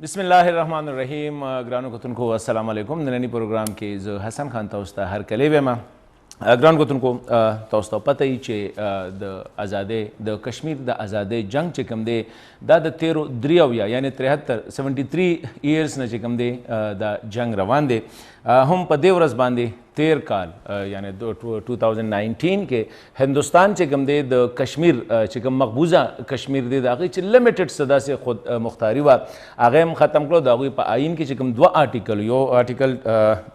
بسم الله الرحمن الرحیم. ګرانو کتونکو السلام علیکم. نننی پروګرام کې زه حسن خان تاسو ته هرکلی وایم. ګرانو کتونکو تاسو ته پته وي چې د آزادۍ د کشمیر د آزادۍ جنگ چې کوم دی دا د 13 یعنی 73 ایئرز نه چې کوم دی دا جنگ روان دی. هم په دې ورځ باندې 13 کال یعنی 2019 کې هندوستان چې کوم دی د کشمیر چې کوم مقبوضه کشمیر دی د هغې چې لیمیټډ څه داسې خود مختاري وه هغه هم ختم کړو. د هغوی په آئین کې چې کوم 2 article, you article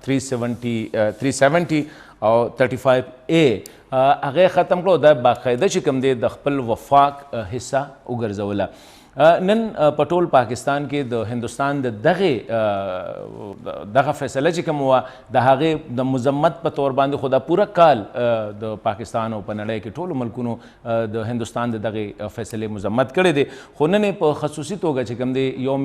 370 O 35A هغه ختم کړو. دا باقاعده چې کوم دی د خپل وفاق حصہ وګرځوله. نن په ټول پاکستان کې د هندوستان د دغه فیصله چې کوم وه د هغې د مذمت په طور باندې خو دا پوره کال د پاکستان او په نړۍ کې ټولو ملکونو د هندوستان د دغې فیصلې مذمت کړی دی. خو نن په خصوصي توګه چې کوم دی یوم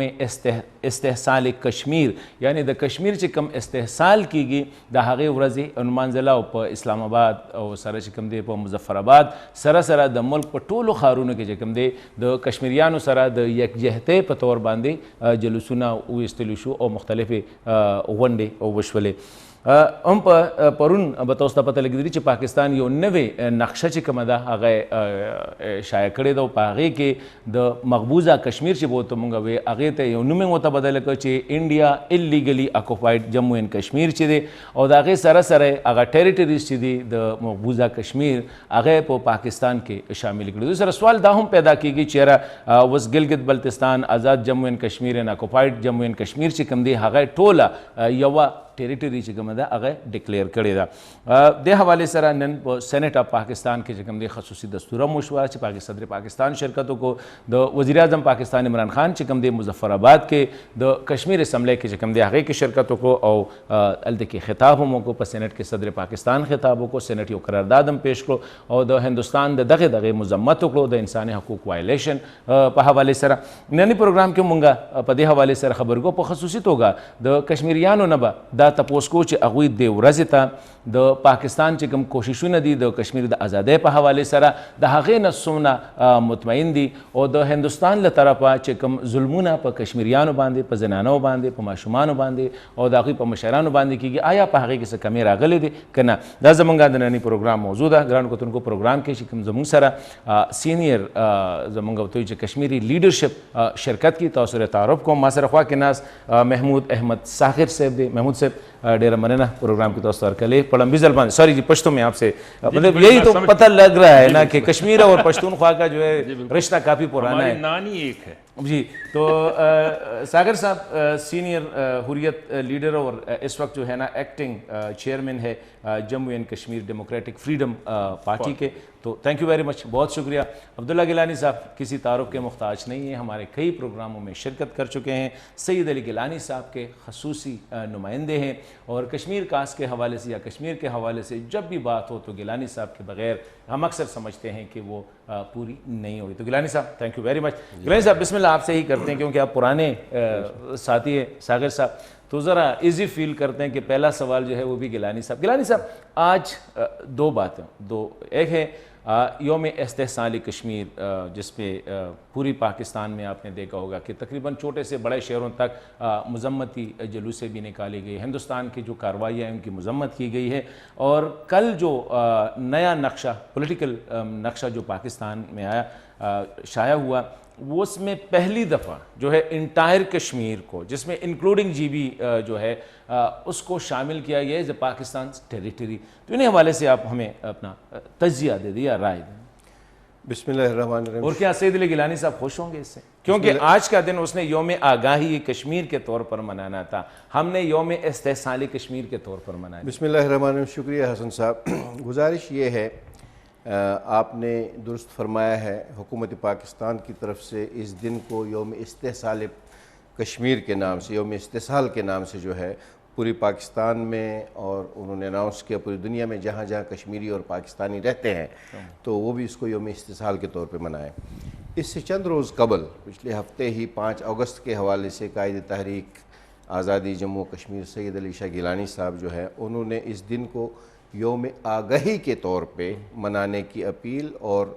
استحصال کشمیر یعنی د کشمیر چې کوم استحصال کیږي د هغې ورځې نمانځله او په اسلام آباد او سره چې کوم دی په مظفر آباد سره د ملک په ټولو ښارونو کې چې کوم دی د کشمیریانو سره د یکجهتۍ په طور باندې جلوسونه وایستلي شو او مختلفې غونډې وشولې. هم په پرون به تاسو ته پته لګېدلي چې پاکستان یو نوې نقشه چې کومه ده هغه شایع کړې ده او په هغې کې د مقبوضه کشمیر چې به ورته مونږ وایو هغې ته یو نوم یې ورته بدله کړ چې انډیا اللیګلي اکوپاید جمو اینډ کشمیر چې دی او د هغې سره هغه ټریټریز چې دي د مقبوضه کشمیر هغه په پاکستان کې شامل کړي. دوی سره سوال دا هم پیدا کېږي چې یاره اوس Gilgit Baltistan Azad Jammu and Kashmir and occupied Jammu and Kashmir چې کوم دی هغه ټوله یوه ټریټري چې کومه ده هغه ډکلیئر کړې ده. د حوالې سره نن په سینټ اف پاکستان کې چې کوم دی خصوصي دستور هم وشوه چې صدر پاکستان شرکت وکړو. د وزیر اعظم پاکستان عمران خان چې کوم دی مظفر آباد کې د کشمیر اسمبلی کې چې کوم دی هغې کې شرکت وکړو او هلته کې خطاب هم وکړو. په سینټ کې صدر پاکستان خطاب وکړو. سینټ یو قرارداد هم پیش کړو او د هندوستان د دغې مذمت وکړو د انساني حقوق وایلیشن په حوالې سره. نننی پروګرام کې مونږ په دې حوالې سره خبرې کوو. په خصوصي توګه د کشمیریانو نه به دا تپوس کو چې هغوی دې ورځې ته د پاکستان چې کوم کوششونه دي د کشمیر د آزادۍ په حوالې سره د هغې نه څومره مطمئن دي او د هندوستان له طرفه چې کوم ظلمونه په کشمیریانو باندې، په زنانو باندې، په ماشومانو باندې او د هغوی په مشرانو باندې کېږي آیا په هغې کې څه کمې راغلې دي که نه. دا زموږ د ننني پروګرام موضوع ده. ګرانو کتونکو پروګرام کې چې کوم زموږ سره سینیر زموږ ورته وایي چې کشمیري لیډرشپ شرکت کی تاسو سره تعارف کوم. ما سره خوا کې ناست محمود احمد ساغر صاحب دی. محمود صاحب ډیرا مننه پروگرام کی دوست ارکلے پڑھم زبان سوری جی پشتو میں آپ سے مطلب یہی تو پتہ لگ رہا ہے نا کہ کشمیر اور پشتونخوا کا جو ہے رشتہ کافی پرانا ہے. نانی ایک ہے جی. تو ساگر صاحب سینئر حریت لیڈر اور اس وقت جو ہے نا ایکٹنگ چیئرمین ہے Jammu and Kashmir democratic freedom party کے. تو تھینک یو ویری مچ، بہت شکریہ. عبداللہ گیلانی صاحب کسی تعارف کے محتاج نہیں ہیں، ہمارے کئی پروگراموں میں شرکت کر چکے ہیں. سید علی گیلانی صاحب کے خصوصی نمائندے ہیں اور کشمیر کاسٹ کے حوالے سے یا کشمیر کے حوالے سے جب بھی بات ہو تو گیلانی صاحب کے بغیر ہم اکثر سمجھتے ہیں کہ وہ پوری نہیں ہوئی. تو گیلانی صاحب thank you very much. Gilani صاحب بسم اللہ آپ سے ہی کرتے ہیں کیونکہ آپ پرانے ساتھی ہیں ساگر صاحب، تو ذرا ایزی فیل کرتے ہیں کہ پہلا سوال جو ہے وہ بھی گیلانی صاحب. گیلانی صاحب آج دو باتیں، ایک ہے یوم استحصال کشمیر جس پہ پوری پاکستان میں آپ نے دیکھا ہوگا کہ تقریباً چھوٹے سے بڑے شہروں تک مذمتی جلوسیں بھی نکالی گئی. ہندوستان کی جو کارروائیاں ہیں ان کی مذمت کی گئی ہے. اور کل جو نیا نقشہ پولیٹیکل نقشہ جو پاکستان میں آیا شائع ہوا وہ اس میں پہلی دفعہ جو ہے انٹائر کشمیر کو جس میں انکلوڈنگ جی بی جو ہے اس کو شامل کیا گیا ہے ایز اے پاکستان ٹیریٹری. تو انہیں حوالے سے آپ ہمیں اپنا تجزیہ دے دیا، رائے دیں. بسم اللہ الرحمن الرحیم. اور کیا سید علی گیلانی صاحب خوش ہوں گے اس سے؟ کیونکہ آج کا دن اس نے یوم آگاہی کشمیر کے طور پر منانا تھا، ہم نے یوم استحصال کشمیر کے طور پر منایا. بسم اللہ الرحمن الرحیم. شکریہ حسن صاحب. گزارش یہ ہے آپ نے درست فرمایا ہے، حکومت پاکستان کی طرف سے اس دن کو یوم استحصال کشمیر کے نام سے، یوم استحصال کے نام سے جو ہے پوری پاکستان میں اور انہوں نے اناؤنس کیا پوری دنیا میں جہاں جہاں کشمیری اور پاکستانی رہتے ہیں تو وہ بھی اس کو یوم استحصال کے طور پہ منائیں. اس سے چند روز قبل پچھلے ہفتے ہی 5 اگست کے حوالے سے قائد تحریک آزادی جموں کشمیر سید علی شاہ گیلانی صاحب جو ہے انہوں نے اس دن کو یوم آگاہی کے طور پہ منانے کی اپیل اور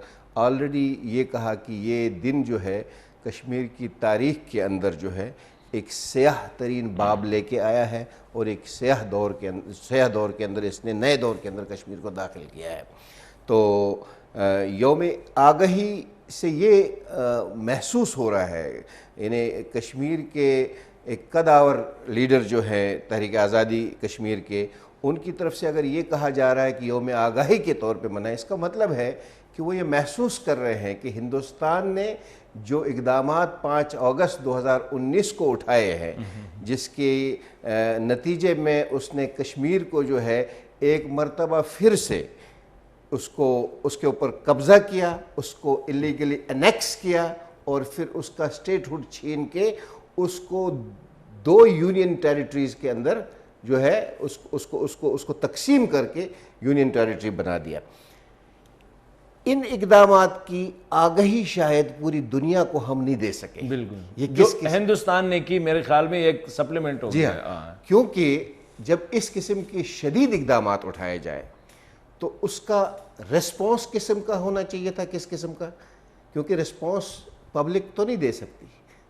آلریڈی یہ کہا کہ یہ دن جو ہے کشمیر کی تاریخ کے اندر جو ہے ایک سیاہ ترین باب لے کے آیا ہے اور ایک سیاہ دور کے اندر اس نے نئے دور کے اندر کشمیر کو داخل کیا ہے. تو یوم آگہی سے یہ محسوس ہو رہا ہے، یعنی کشمیر کے ایک قدآور لیڈر جو ہے تحریک آزادی کشمیر کے، ان کی طرف سے اگر یہ کہا جا رہا ہے کہ یوم آگاہی کے طور پہ منائے، اس کا مطلب ہے کہ وہ یہ محسوس کر رہے ہیں کہ ہندوستان نے جو اقدامات 5 اگست 2019 کو اٹھائے ہیں، جس کے نتیجے میں اس نے کشمیر کو جو ہے ایک مرتبہ پھر سے اس کے اوپر قبضہ کیا، اس کو اللیگلی انیکس کیا، اور پھر اس کا اسٹیٹ ہوڈ چھین کے اس کو 2 یونین ٹیریٹریز کے اندر جو ہے اس کو تقسیم کر کے یونین ٹیریٹری بنا دیا. ان اقدامات کی آگہی شاید پوری دنیا کو ہم نہیں دے سکے. بالکل، یہ جو ہندوستان نے کی میرے خیال میں ایک سپلیمنٹ ہو گیا. کیونکہ جب اس قسم کے شدید اقدامات اٹھائے جائے تو اس کا ریسپانس قسم کا ہونا چاہیے تھا. کس قسم کا؟ کیونکہ ریسپانس پبلک تو نہیں دے سکتی،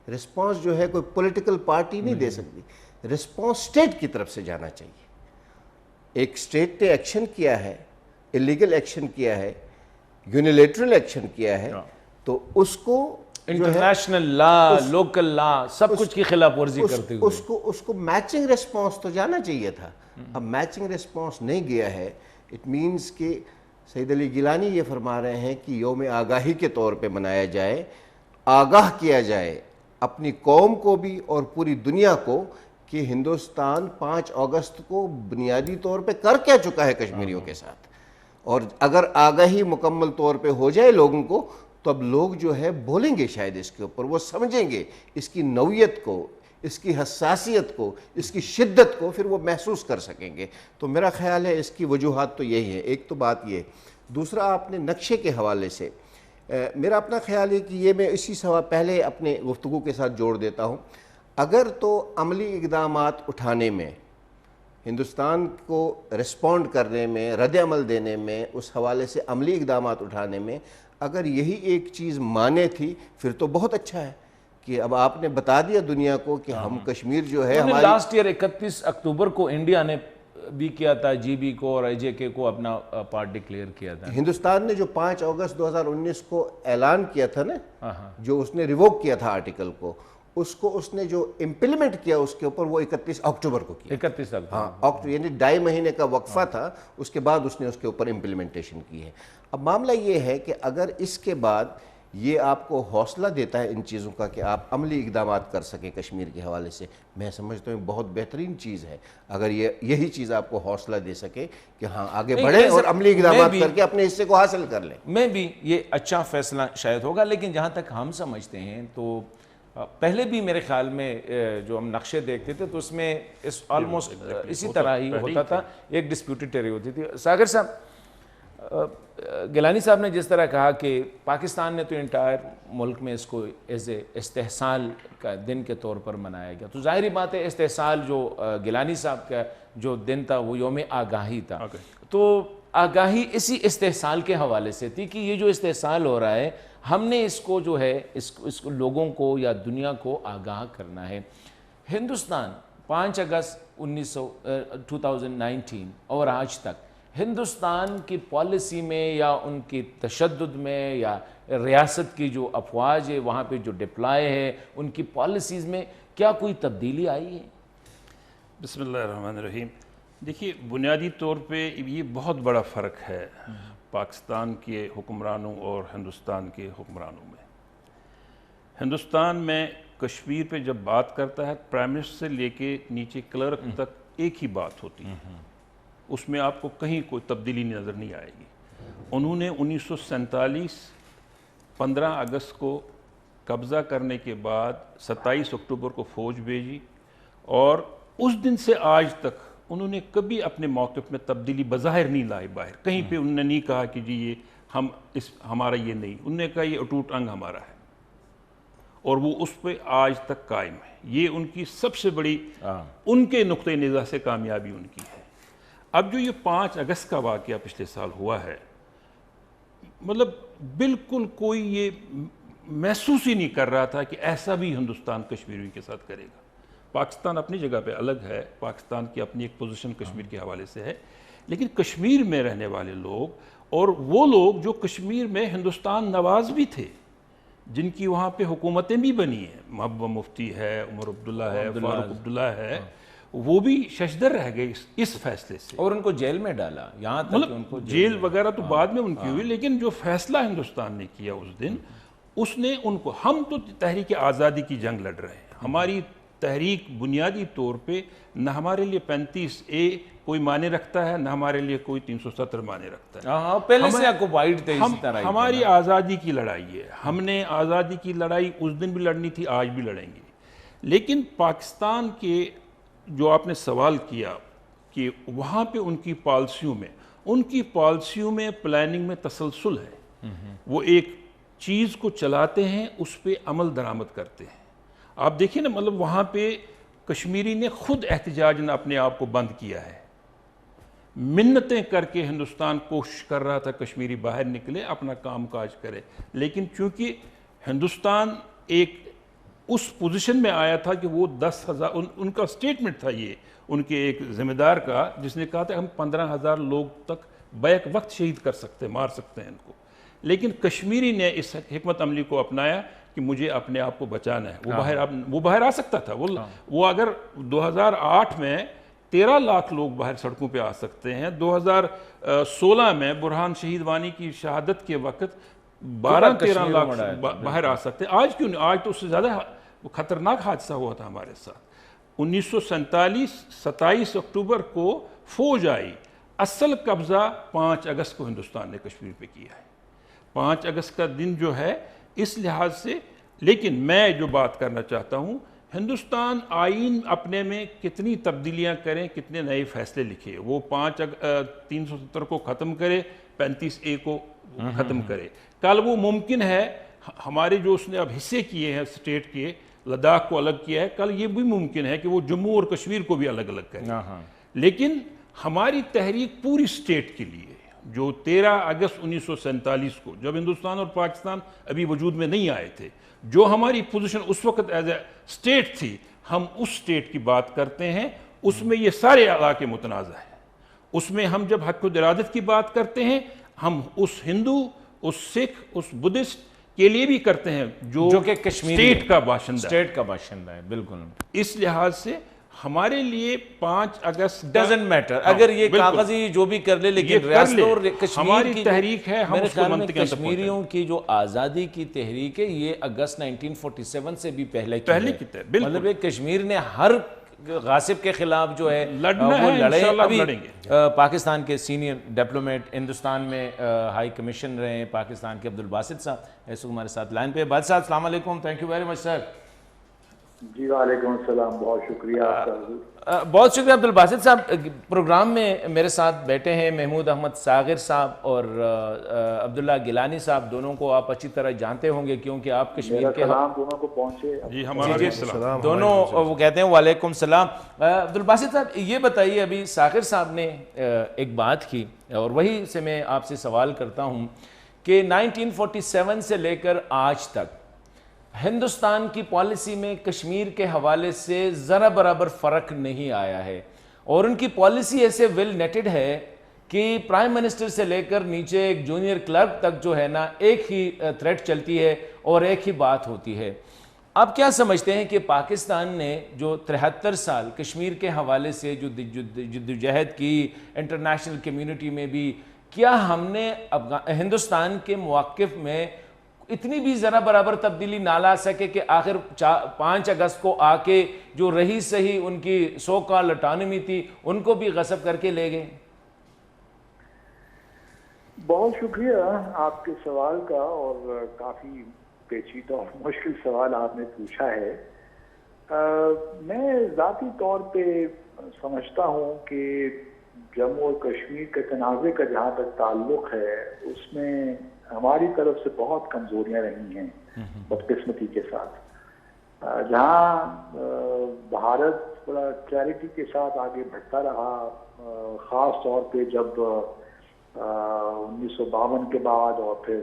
ریسپانس جو ہے کوئی پولیٹیکل پارٹی نہیں دے سکتی، ریسپانس اسٹیٹ کی طرف سے جانا چاہیے. ایک اسٹیٹ نے ایکشن کیا ہے، اللیگل ایکشن کیا ہے، یونیلیٹرل ایکشن کیا ہے، تو اس کو انٹرنیشنل لا، لوکل لا، سب کچھ کی خلاف ورزی کرتے ہوئے اس کو میچنگ ریسپانس تو جانا چاہیے تھا. اب میچنگ ریسپانس نہیں گیا ہے. اٹ مینس کہ سید علی گیلانی یہ فرما رہے ہیں کہ یوم آگاہی کے طور پہ منایا جائے، آگاہ کیا جائے اپنی قوم کو بھی اور پوری دنیا کو کہ ہندوستان 5 اگست کو بنیادی طور پہ کر کیا چکا ہے کشمیریوں کے ساتھ. اور اگر آگاہی مکمل طور پہ ہو جائے لوگوں کو تو اب لوگ جو ہے بولیں گے شاید اس کے اوپر، وہ سمجھیں گے اس کی نوعیت کو، اس کی حساسیت کو، اس کی شدت کو، پھر وہ محسوس کر سکیں گے. تو میرا خیال ہے اس کی وجوہات تو یہی ہے. ایک تو بات یہ. دوسرا آپ نے نقشے کے حوالے سے میرا اپنا خیال ہے کہ یہ میں اسی سوال پہلے اپنے گفتگو کے ساتھ جوڑ دیتا ہوں. اگر تو عملی اقدامات اٹھانے میں، ہندوستان کو رسپونڈ کرنے میں، رد عمل دینے میں، اس حوالے سے عملی اقدامات اٹھانے میں اگر یہی ایک چیز مانے تھی، پھر تو بہت اچھا ہے کہ اب آپ نے بتا دیا دنیا کو کہ ہم کشمیر جو ہے ہماری لاسٹ ایئر 31 اکتوبر کو انڈیا نے بھی کیا تھا، جی بی کو اور آئی جے کے کو اپنا پارٹ ڈکلیئر کیا تھا. ہندوستان نے جو 5 اگست 2019 کو اعلان کیا تھا نا، جو اس نے ریووک کیا تھا آرٹیکل کو، اس نے جو امپلیمنٹ کیا اس کے اوپر وہ 31 اکتوبر کو کیا. 31 اکتوبر. ہاں، یعنی 2.5 مہینے کا وقفہ تھا، اس کے بعد اس نے اس کے اوپر امپلیمنٹیشن کی ہے. اب معاملہ یہ ہے کہ اگر اس کے بعد یہ آپ کو حوصلہ دیتا ہے ان چیزوں کا کہ آپ عملی اقدامات کر سکیں کشمیر کے حوالے سے، میں سمجھتا ہوں بہت بہترین چیز ہے. اگر یہی چیز آپ کو حوصلہ دے سکے کہ ہاں آگے بڑھیں اور عملی اقدامات کر کے اپنے حصے کو حاصل کر لیں. میں بھی یہ اچھا فیصلہ شاید ہوگا، لیکن جہاں تک ہم سمجھتے ہیں تو پہلے بھی میرے خیال میں جو ہم نقشے دیکھتے تھے تو اس میں آلموسٹ اسی طرح ہی ہوتا تھا، ایک ڈسپیوٹڈ ٹیری ہوتی تھی. ساگر صاحب، گیلانی صاحب نے جس طرح کہا کہ پاکستان نے تو انٹائر ملک میں اس کو ایز اے استحصال کا دن کے طور پر منایا گیا، تو ظاہری بات ہے استحصال جو گیلانی صاحب کا جو دن تھا وہ یوم آگاہی تھا. تو آگاہی اسی استحصال کے حوالے سے تھی کہ یہ جو استحصال ہو رہا ہے ہم نے اس کو جو ہے اس کو لوگوں کو یا دنیا کو آگاہ کرنا ہے. ہندوستان 5 اگست 2019 اور آج تک ہندوستان کی پالیسی میں یا ان کی تشدد میں یا ریاست کی جو افواج ہے وہاں پہ جو ڈپلائے ہے ان کی پالیسیز میں کیا کوئی تبدیلی آئی ہے؟ بسم اللہ الرحمن الرحیم. دیکھیے، بنیادی طور پہ یہ بہت بڑا فرق ہے پاکستان کے حکمرانوں اور ہندوستان کے حکمرانوں میں. ہندوستان میں کشمیر پہ جب بات کرتا ہے پرائم منسٹر سے لے کے نیچے کلرک تک ایک ہی بات ہوتی ہے، اس میں آپ کو کہیں کوئی تبدیلی نظر نہیں آئے گی. انہوں نے 1947 15 اگست کو قبضہ کرنے کے بعد 27 اکتوبر کو فوج بھیجی، اور اس دن سے آج تک انہوں نے کبھی اپنے موقف میں تبدیلی بظاہر نہیں لائی باہر. کہیں پہ انہوں نے نہیں کہا کہ جی یہ ہمارا یہ نہیں، انہوں نے کہا یہ اٹوٹ انگ ہمارا ہے، اور وہ اس پہ آج تک قائم ہے. یہ ان کی سب سے بڑی ان کے نقطۂ نظر سے کامیابی ان کی ہے. اب جو یہ 5 اگست کا واقعہ پچھلے سال ہوا ہے، مطلب بالکل کوئی یہ محسوس ہی نہیں کر رہا تھا کہ ایسا بھی ہندوستان کشمیریوں کے ساتھ کرے گا. پاکستان اپنی جگہ پہ الگ ہے، پاکستان کی اپنی ایک پوزیشن کشمیر کے حوالے سے ہے، لیکن کشمیر میں رہنے والے لوگ اور وہ لوگ جو کشمیر میں ہندوستان نواز بھی تھے، جن کی وہاں پہ حکومتیں بھی بنی ہیں، محبوبہ مفتی ہے، عمر عبداللہ ہے، فاروق عبداللہ ہے، وہ بھی ششدر رہ گئے اس فیصلے سے، اور ان کو جیل میں ڈالا، یہاں تک کہ ان کو جیل وغیرہ تو بعد میں ان کی ہوئی، لیکن جو فیصلہ ہندوستان نے کیا اس دن، اس نے ان کو، ہم تو تحریک آزادی کی جنگ لڑ رہے ہیں، ہماری تحریک بنیادی طور پہ نہ ہمارے لیے 35A کوئی معنی رکھتا ہے، نہ ہمارے لیے کوئی 370 معنی رکھتا ہے، ہاں پہلے سے آکوپائیڈ تھے اسی طرح، ہماری آزادی کی لڑائی ہے، ہم نے آزادی کی لڑائی اس دن بھی لڑنی تھی، آج بھی لڑیں گے۔ لیکن پاکستان کے جو آپ نے سوال کیا کہ وہاں پہ ان کی پالیسیوں میں پلاننگ میں تسلسل ہے، وہ ایک چیز کو چلاتے ہیں، اس پہ عمل درآمد کرتے ہیں۔ آپ دیکھیں نا، مطلب وہاں پہ کشمیری نے خود احتجاج نے اپنے آپ کو بند کیا ہے، منتیں کر کے ہندوستان کوشش کر رہا تھا کشمیری باہر نکلے، اپنا کام کاج کرے، لیکن چونکہ ہندوستان ایک اس پوزیشن میں آیا تھا کہ وہ 10,000، ان کا سٹیٹمنٹ تھا یہ ان کے ایک ذمہ دار کا، جس نے کہا تھا ہم 15,000 لوگ تک بیک وقت شہید کر سکتے، مار سکتے ہیں ان کو، لیکن کشمیری نے اس حکمت عملی کو اپنایا کہ مجھے اپنے آپ کو بچانا ہے، وہ باہر آ سکتا تھا، وہ اگر 2008 میں 13 لاکھ لوگ باہر سڑکوں پہ آ سکتے ہیں، 2016 میں برہان شہید وانی کی شہادت کے وقت 12-13 لاکھ باہر آ سکتے ہیں، آج کیوں نہیں؟ آج تو اس سے زیادہ خطرناک حادثہ ہوا تھا ہمارے ساتھ۔ 1947 27 اکتوبر کو فوج آئی، اصل قبضہ 5 اگست کو ہندوستان نے کشمیر پہ کیا ہے، 5 اگست کا دن جو ہے اس لحاظ سے۔ لیکن میں جو بات کرنا چاہتا ہوں، ہندوستان آئین اپنے میں کتنی تبدیلیاں کریں، کتنے نئے فیصلے لکھے، وہ 370 کو ختم کرے، 35A کو ختم کرے، کل وہ ممکن ہے ہمارے جو اس نے اب حصے کیے ہیں اسٹیٹ کے، لداخ کو الگ کیا ہے، کل یہ بھی ممکن ہے کہ وہ جموں اور کشمیر کو بھی الگ الگ کرے، لیکن ہماری تحریک پوری اسٹیٹ کے لیے، جو 13 اگست 1947 کو، جب ہندوستان اور پاکستان ابھی وجود میں نہیں آئے تھے، جو ہماری پوزیشن اس وقت ایز اے اسٹیٹ تھی، ہم اس اسٹیٹ کی بات کرتے ہیں، اس میں یہ سارے علاقے متنازع ہیں، اس میں ہم جب حق ارادت کی بات کرتے ہیں، ہم اس ہندو، اس سکھ، اس بدھسٹ کے لیے بھی کرتے ہیں جو کہ اسٹیٹ کا باشندہ ہے، بالکل۔ اس لحاظ سے ہمارے لیے 5 اگست ڈزنٹ میٹر، اگر یہ کاغذی جو بھی کر لے، لیکن ریاست اور ہماری تحریک ہے، ہم اس کو منطقی کشمیریوں کی جو آزادی کی تحریک ہے، یہ اگست 1947 سے بھی پہلے کی ہے، مطلب ایک کشمیر نے ہر غاصب کے خلاف جو ہے وہ لڑے۔ ابھی پاکستان کے سینئر ڈپلومیٹ، ہندوستان میں ہائی کمیشن رہے ہیں پاکستان کے، عبدالباسط صاحب اس وقت ہمارے ساتھ لائن پہ۔ باسط صاحب السلام علیکم، تھینک یو ویری مچ سر۔ جی وعلیکم السلام، بہت شکریہ آپ کا۔ بہت شکریہ عبدالباسط صاحب۔ پروگرام میں میرے ساتھ بیٹھے ہیں محمود احمد ساغر صاحب اور عبداللہ گیلانی صاحب، دونوں کو آپ اچھی طرح جانتے ہوں گے کیونکہ آپ کشمیر کے سلام دونوں کو پہنچے۔ جی ہمارا بھی سلام دونوں، وہ کہتے ہیں وعلیکم السلام۔ عبدالباسط صاحب یہ بتائیے، ابھی ساغر صاحب نے ایک بات کی اور وہی سے میں آپ سے سوال کرتا ہوں کہ 1947 سے لے کر آج تک ہندوستان کی پالیسی میں کشمیر کے حوالے سے ذرا برابر فرق نہیں آیا ہے، اور ان کی پالیسی ایسے ویل نیٹڈ ہے کہ پرائم منسٹر سے لے کر نیچے ایک جونیئر کلرک تک جو ہے نا ایک ہی تھریٹ چلتی ہے اور ایک ہی بات ہوتی ہے۔ آپ کیا سمجھتے ہیں کہ پاکستان نے جو 73 سال کشمیر کے حوالے سے جو جدوجہد کی انٹرنیشنل کمیونٹی میں بھی، کیا ہم نے ہندوستان کے مواقف میں اتنی بھی ذرا برابر تبدیلی نہ لا سکے کہ آخر 5 اگست کو آ کے جو رہی صحیح ان کی سو کال اٹانومی تھی ان کو بھی غصب کر کے لے گئے؟ بہت شکریہ آپ کے سوال کا، اور کافی پیچیدہ اور مشکل سوال آپ نے پوچھا ہے۔ میں ذاتی طور پہ سمجھتا ہوں کہ جموں اور کشمیر کے تنازع کا جہاں تک تعلق ہے، اس میں ہماری طرف سے بہت کمزوریاں رہی ہیں بدقسمتی کے ساتھ۔ جہاں بھارت بڑا کلیئرٹی کے ساتھ آگے بڑھتا رہا، خاص طور پہ جب 1952 کے بعد اور پھر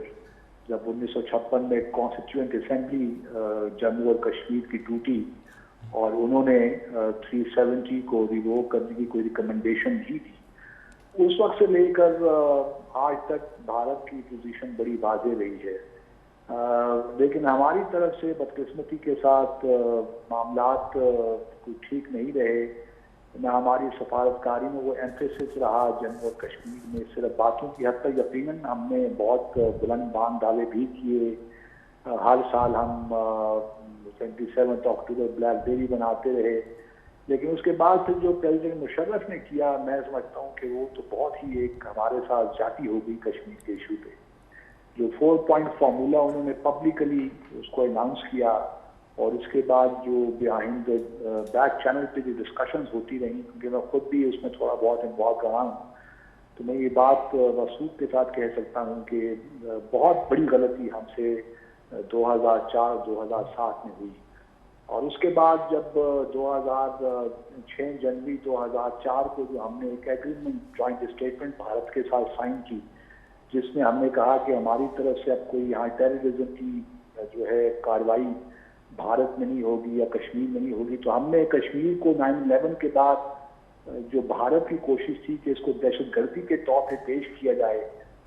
جب 1956 میں کانسٹیٹیوئنٹ اسمبلی جموں اور کشمیر کی ٹوٹی اور انہوں نے 370 کو ریووک کرنے کی کوئی ریکمنڈیشن دی تھی. اس وقت سے لے کر آج تک بھارت کی پوزیشن بڑی واضح رہی ہے. لیکن ہماری طرف سے بدقسمتی کے ساتھ معاملات کوئی ٹھیک نہیں رہے. نہ ہماری سفارتکاری میں وہ ایمفیسس رہا جموں اور کشمیر میں صرف باتوں کی حد تک. یقیناً ہم نے بہت بلند بان دعوے بھی کیے. ہر سال ہم 27 اکتوبر بلیک ڈے بناتے رہے. لیکن اس کے بعد پھر جو پریزیڈنٹ مشرف نے کیا میں سمجھتا ہوں کہ وہ تو بہت ہی ایک ہمارے ساتھ جاتی ہو گئی کشمیر کے ایشو پہ. جو 4 پوائنٹ فارمولا انہوں نے پبلکلی اس کو اناؤنس کیا اور اس کے بعد جو بیہائنڈ بیک چینل پہ جو ڈسکشنز ہوتی رہیں کیونکہ میں خود بھی اس میں تھوڑا بہت انوالو رہا ہوں تو میں یہ بات وثوق کے ساتھ کہہ سکتا ہوں کہ بہت بڑی غلطی ہم سے 2004-2007 میں ہوئی. اور اس کے بعد جب 6 جنوری 2004 کو جو ہم نے ایک ایگریمنٹ جوائنٹ اسٹیٹمنٹ بھارت کے ساتھ سائن کی جس میں ہم نے کہا کہ ہماری طرف سے اب کوئی یہاں ٹیررزم کی جو ہے کارروائی بھارت میں نہیں ہوگی یا کشمیر میں نہیں ہوگی, تو ہم نے کشمیر کو 9/11 کے بعد جو بھارت کی کوشش تھی کہ اس کو دہشت گردی کے طور پہ پیش کیا جائے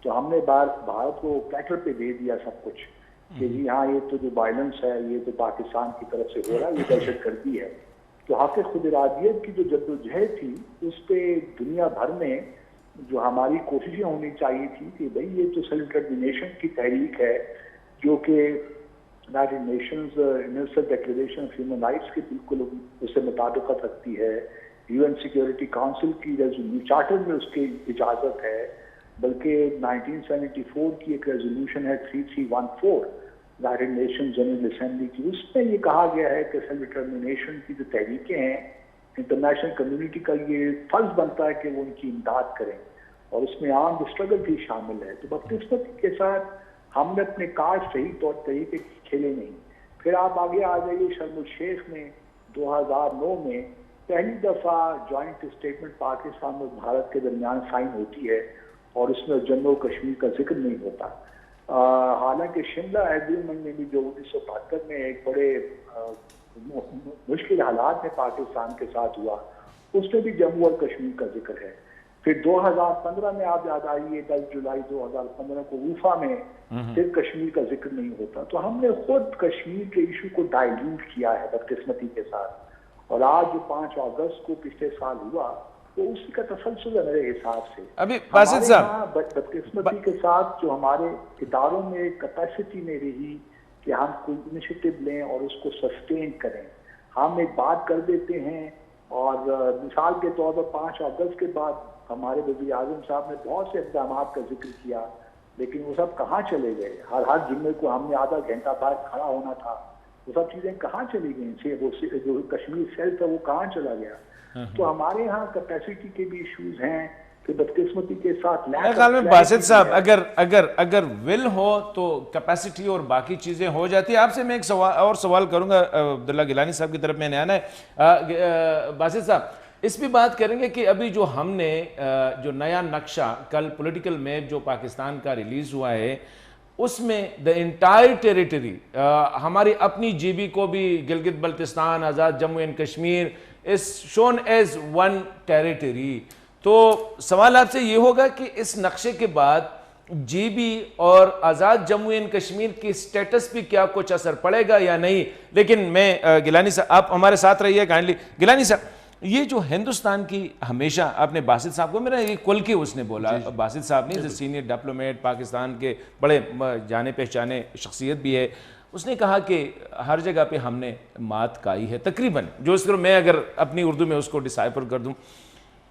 تو ہم نے بھارت کو پلیٹر پہ دے دیا سب کچھ کہ جی ہاں یہ تو جو وائلنس ہے یہ تو پاکستان کی طرف سے ہو رہا ہے, یہ دہشت گردی ہے. تو حق خود ارادیت کی جو جدوجہد تھی اس پہ دنیا بھر میں جو ہماری کوششیں ہونی چاہیے تھی کہ بھئی یہ تو سیلف ڈٹرمنیشن کی تحریک ہے جو کہ United nations universal declaration of human rights کے بالکل اس سے مطابقت رکھتی ہے. UN سیکیورٹی کاؤنسل کی چارٹر میں اس کی اجازت ہے, بلکہ 1974 کی ایک ریزولوشن ہے 3314 یونائیٹڈ نیشن جنرل اسمبلی کی, اس میں یہ کہا گیا ہے کہ سیلف ڈٹرمنیشن کی جو تحریکیں ہیں انٹرنیشنل کمیونٹی کا یہ فرض بنتا ہے کہ وہ ان کی امداد کریں اور اس میں عام اسٹرگل بھی شامل ہے. تو بدقسمتی کے ساتھ ہم نے اپنے کارڈ صحیح طور طریقے کھیلے نہیں. پھر آپ آگے آ جائیے شرم الشیخ میں 2009 میں پہلی دفعہ جوائنٹ اسٹیٹمنٹ پاکستان اور بھارت کے درمیان سائن ہوتی ہے اور اس میں جموں کشمیر کا ذکر نہیں ہوتا. حالانکہ شملہ ایگریمنٹ میں بھی جو 1972 میں ایک بڑے مشکل حالات میں پاکستان کے ساتھ ہوا اس میں بھی جموں اور کشمیر کا ذکر ہے. پھر 2015 میں آپ یاد آئیے 10 جولائی 2015 کو وفا میں پھر کشمیر کا ذکر نہیں ہوتا. تو ہم نے خود کشمیر کے ایشو کو ڈائلیوٹ کیا ہے بدقسمتی کے ساتھ, اور آج جو 5 اگست کو پچھلے سال ہوا تو اسی کا تسلسل ہے میرے حساب سے. ابھی باسط صاحب بدقسمتی کے ساتھ جو ہمارے اداروں میں کیپیسٹی نہیں رہی کہ ہم کوئی انیشیٹو لیں اور اس کو سسٹین کریں. ہم ایک بات کر دیتے ہیں اور مثال کے طور پر 5 اگست کے بعد ہمارے وزیر اعظم صاحب نے بہت سے اقدامات کا ذکر کیا لیکن وہ سب کہاں چلے گئے. ہر جمعے کو ہم نے آدھا گھنٹہ باہر کھڑا ہونا تھا, وہ سب چیزیں کہاں چلی گئیں. وہ جو کشمیر سیل تھا وہ کہاں چلا گیا. تو ہمارے ہاں کیپیسٹی کے بھی ایشوز ہیں کہ بدقسمتی کے ساتھ میرے خیال میں باسط صاحب اگر ول ہو تو کیپیسٹی اور باقی چیزیں ہو جاتی ہیں. آپ سے میں ایک سوال کروں گا, عبداللہ گیلانی صاحب کی طرف میں نے آنا ہے. باسط صاحب اس بھی بات کریں گے کہ ابھی جو ہم نے جو نیا نقشہ کل پولیٹیکل میپ جو پاکستان کا ریلیز ہوا ہے اس میں دا انٹائر ٹیریٹری ہماری اپنی جی بی کو بھی Gilgit Baltistan Azad Jammu and Kashmir is shown as one territory. تو سوال آپ سے یہ ہوگا کہ اس نقشے کے بعد جی بی اور آزاد جموں اینڈ کشمیر کی سٹیٹس بھی کیا کچھ اثر پڑے گا یا نہیں. لیکن میں گیلانی صاحب آپ ہمارے ساتھ رہیے کائنڈلی. گیلانی صاحب یہ جو ہندوستان کی ہمیشہ آپ نے باسط صاحب کو میرا یہ کل کے اس نے بولا, باسط صاحب نے سینئر ڈپلومیٹ پاکستان کے بڑے جانے پہچانے شخصیت بھی ہے, اس نے کہا کہ ہر جگہ پہ ہم نے مات کھائی ہے تقریباً. جو اس طرح میں اگر اپنی اردو میں اس کو ڈسائفر کر دوں,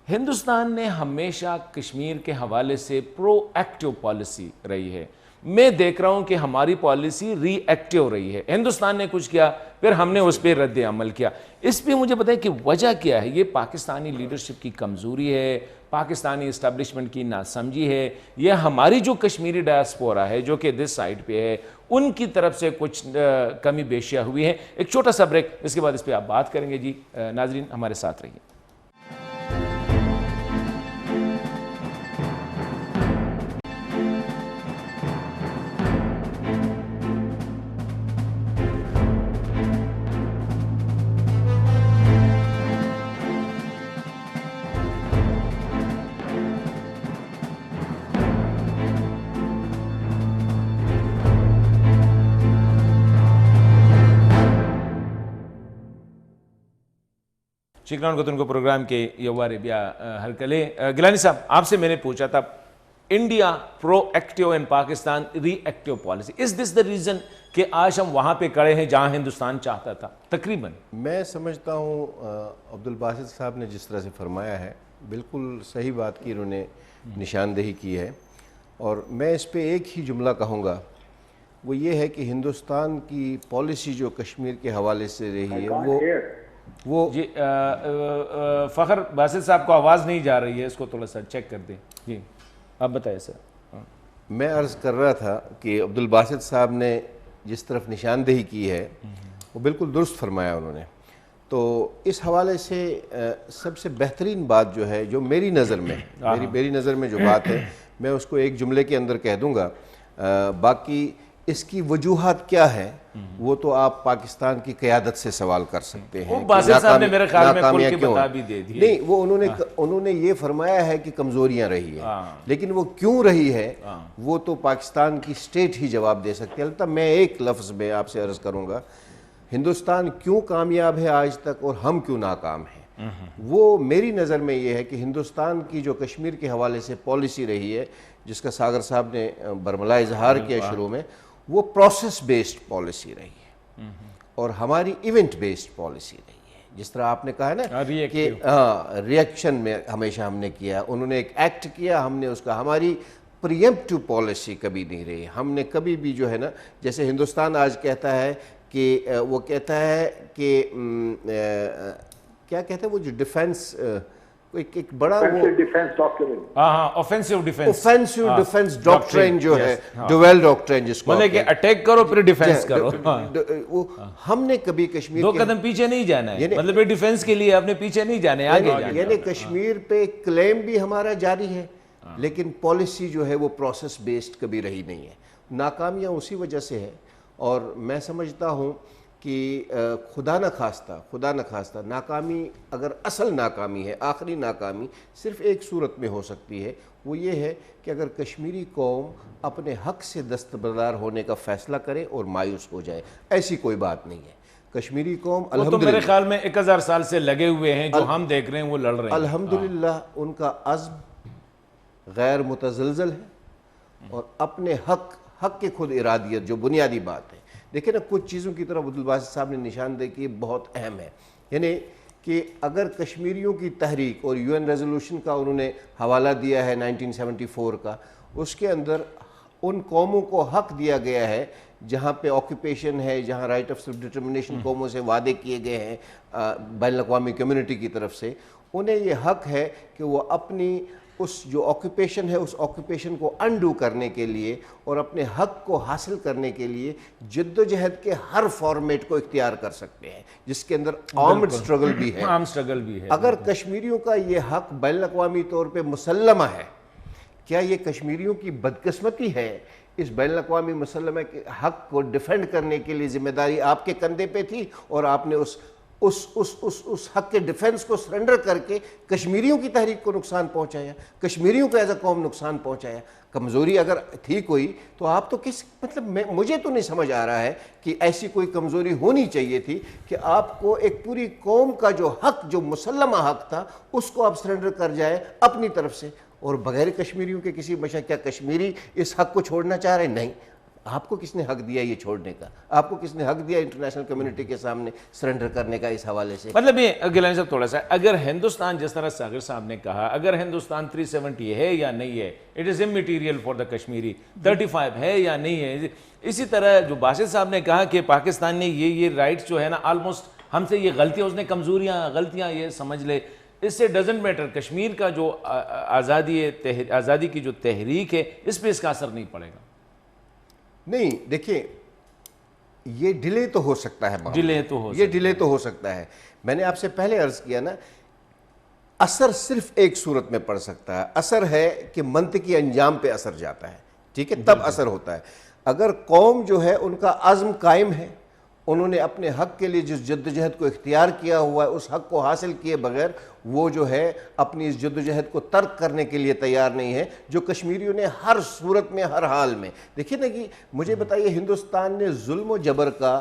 ہندوستان نے ہمیشہ کشمیر کے حوالے سے پرو ایکٹیو پالیسی رہی ہے. میں دیکھ رہا ہوں کہ ہماری پالیسی ری ایکٹیو رہی ہے. ہندوستان نے کچھ کیا پھر ہم نے اس پہ رد عمل کیا. اس پہ مجھے بتائیں کہ وجہ کیا ہے. یہ پاکستانی لیڈرشپ کی کمزوری ہے, پاکستانی اسٹیبلشمنٹ کی ناسمجھی ہے, یہ ہماری جو کشمیری ڈائسپورا ہے جو کہ دس سائڈ پہ ہے ان کی طرف سے کچھ کمی بیشیاں ہوئی ہیں. ایک چھوٹا سا بریک, اس کے بعد اس پہ آپ بات کریں گے. جی ناظرین ہمارے ساتھ رہیے. شکران کو پروگرام کے یوارے بیا ہر کلے گیلانی صاحب آپ سے میں نے پوچھا تھا India proactive and Pakistan reactive policy, is this the reason کہ آج ہم وہاں پہ کڑے ہیں جہاں ہندوستان چاہتا تھا تقریباً؟ میں سمجھتا ہوں عبدالباسط صاحب نے جس طرح سے فرمایا ہے بالکل صحیح بات کی، انہوں نے نشاندہی کی ہے، اور میں اس پہ ایک ہی جملہ کہوں گا، وہ یہ ہے کہ ہندوستان کی پالیسی جو کشمیر کے حوالے سے رہی ہے وہ جی فخر باسط صاحب کو آواز نہیں جا رہی ہے، اس کو تھوڑا سا چیک کر دیں. جی آپ بتائیں سر. میں عرض کر رہا تھا کہ عبدالباسط صاحب نے جس طرف نشاندہی کی ہے وہ بالکل درست فرمایا انہوں نے. تو اس حوالے سے سب سے بہترین بات جو ہے، جو میری نظر میں جو بات ہے، میں اس کو ایک جملے کے اندر کہہ دوں گا. باقی اس کی وجوہات کیا ہے وہ تو آپ پاکستان کی قیادت سے سوال کر سکتے ہیں. باسط صاحب نے میرے خیال میں کھل کے بتا بھی دے دی. نہیں، وہ انہوں نے یہ فرمایا ہے کہ کمزوریاں رہی ہیں، لیکن وہ کیوں رہی ہے وہ تو پاکستان کی سٹیٹ ہی جواب دے سکتی ہے. البتہ میں ایک لفظ میں آپ سے عرض کروں گا، ہندوستان کیوں کامیاب ہے آج تک اور ہم کیوں ناکام ہیں. وہ میری نظر میں یہ ہے کہ ہندوستان کی جو کشمیر کے حوالے سے پالیسی رہی ہے، جس کا ساگر صاحب نے برملا اظہار کیا شروع میں، وہ پروسیس بیسڈ پالیسی رہی ہے اور ہماری ایونٹ بیسڈ پالیسی رہی ہے. جس طرح آپ نے کہا نا کہ ری ایکشن میں ہمیشہ ہم نے کیا، انہوں نے ایک ایکٹ کیا، ہم نے اس کا، ہماری پریمپٹیو پالیسی کبھی نہیں رہی. ہم نے کبھی بھی جو ہے نا، جیسے ہندوستان آج کہتا ہے کہ وہ کہتا ہے کہ کیا کہتے ہیں وہ جو ڈیفنس ایک بڑا آفینسو ڈیفنس ڈاکٹرین جو ہے، ڈویل ڈاکٹرین، جس کو مطلب کہ اٹیک کرو پھر ڈیفنس کرو. ہم نے کبھی کشمیر دو قدم پیچھے نہیں جانا ہے، مطلب ڈیفنس کے لیے اپنے پیچھے نہیں جانے، آگے جانا. یعنی کشمیر پہ کلیم بھی ہمارا جاری ہے، لیکن پالیسی جو ہے وہ پروسیس بیسڈ کبھی رہی نہیں ہے. ناکامیاں اسی وجہ سے ہے. اور میں سمجھتا ہوں کہ خدا نہ خواستہ ناکامی، اگر اصل ناکامی ہے، آخری ناکامی صرف ایک صورت میں ہو سکتی ہے، وہ یہ ہے کہ اگر کشمیری قوم اپنے حق سے دستبردار ہونے کا فیصلہ کرے اور مایوس ہو جائے. ایسی کوئی بات نہیں ہے. کشمیری قوم تو میرے خیال میں 1000 سال سے لگے ہوئے ہیں، جو ہم دیکھ رہے ہیں وہ لڑ رہے ہیں. الحمدللہ ان کا عزم غیر متزلزل ہے اور اپنے حق کے خود ارادیت جو بنیادی بات ہے. دیکھیں نا، کچھ چیزوں کی طرف عبدالباسط صاحب نے نشاندہی کی، بہت اہم ہے. یعنی کہ اگر کشمیریوں کی تحریک اور یو این ریزولوشن کا انہوں نے حوالہ دیا ہے 1974 کا، اس کے اندر ان قوموں کو حق دیا گیا ہے جہاں پہ آکوپیشن ہے، جہاں رائٹ آف سیلف ڈٹرمنیشن قوموں سے وعدے کیے گئے ہیں بین الاقوامی کمیونٹی کی طرف سے، انہیں یہ حق ہے کہ وہ اپنی اس جو آکوپیشن ہے اس آکوپیشن کو انڈو کرنے کے لیے اور اپنے حق کو حاصل کرنے کے لیے جد و جہد کے ہر فارمیٹ کو اختیار کر سکتے ہیں، جس کے اندر آرمڈ سٹرگل بھی ہے. اگر کشمیریوں کا یہ حق بین الاقوامی طور پہ مسلمہ ہے، کیا یہ کشمیریوں کی بدقسمتی ہے؟ اس بین الاقوامی مسلمہ کے حق کو ڈیفینڈ کرنے کے لیے ذمہ داری آپ کے کندھے پہ تھی اور آپ نے اس حق کے ڈیفنس کو سرنڈر کر کے کشمیریوں کی تحریک کو نقصان پہنچایا، کشمیریوں کو ایز اے قوم نقصان پہنچایا. کمزوری اگر تھی کوئی تو آپ تو مطلب مجھے تو نہیں سمجھ آ رہا ہے کہ ایسی کوئی کمزوری ہونی چاہیے تھی کہ آپ کو ایک پوری قوم کا جو حق، جو مسلمہ حق تھا، اس کو آپ سرنڈر کر جائے اپنی طرف سے اور بغیر کشمیریوں کے کسی کیا کشمیری اس حق کو چھوڑنا چاہ رہے؟ نہیں. آپ کو کس نے حق دیا یہ چھوڑنے کا؟ آپ کو کس نے حق دیا انٹرنیشنل کمیونٹی کے سامنے سرنڈر کرنے کا اس حوالے سے؟ مطلب یہ گیلانی صاحب تھوڑا سا، اگر ہندوستان جس طرح ساگر صاحب نے کہا، اگر ہندوستان 370 ہے یا نہیں ہے، it is immaterial for the Kashmiri, 35 ہے یا نہیں ہے. اسی طرح جو باسط صاحب نے کہا کہ پاکستان نے یہ رائٹس جو ہے نا آلموسٹ ہم سے یہ غلطیاں، اس نے غلطیاں یہ سمجھ لے، اس سے ڈزنٹ میٹر. کشمیر کا جو آزادی کی جو تحریک ہے، اس پہ اس کا اثر نہیں پڑے گا. نہیں، دیکھیں یہ ڈیلے تو ہو سکتا ہے، ڈیلے تو ہو سکتا ہے. میں نے آپ سے پہلے عرض کیا نا، اثر صرف ایک صورت میں پڑ سکتا ہے. اثر ہے کہ منطقی انجام پہ اثر جاتا ہے، ٹھیک ہے، تب اثر ہوتا ہے. اگر قوم جو ہے ان کا عزم قائم ہے، انہوں نے اپنے حق کے لیے جس جدوجہد کو اختیار کیا ہوا ہے، اس حق کو حاصل کیے بغیر وہ جو ہے اپنی اس جدوجہد کو ترک کرنے کے لیے تیار نہیں ہے، جو کشمیریوں نے ہر صورت میں، ہر حال میں. دیکھیں نا کہ مجھے بتائیے، ہندوستان نے ظلم و جبر کا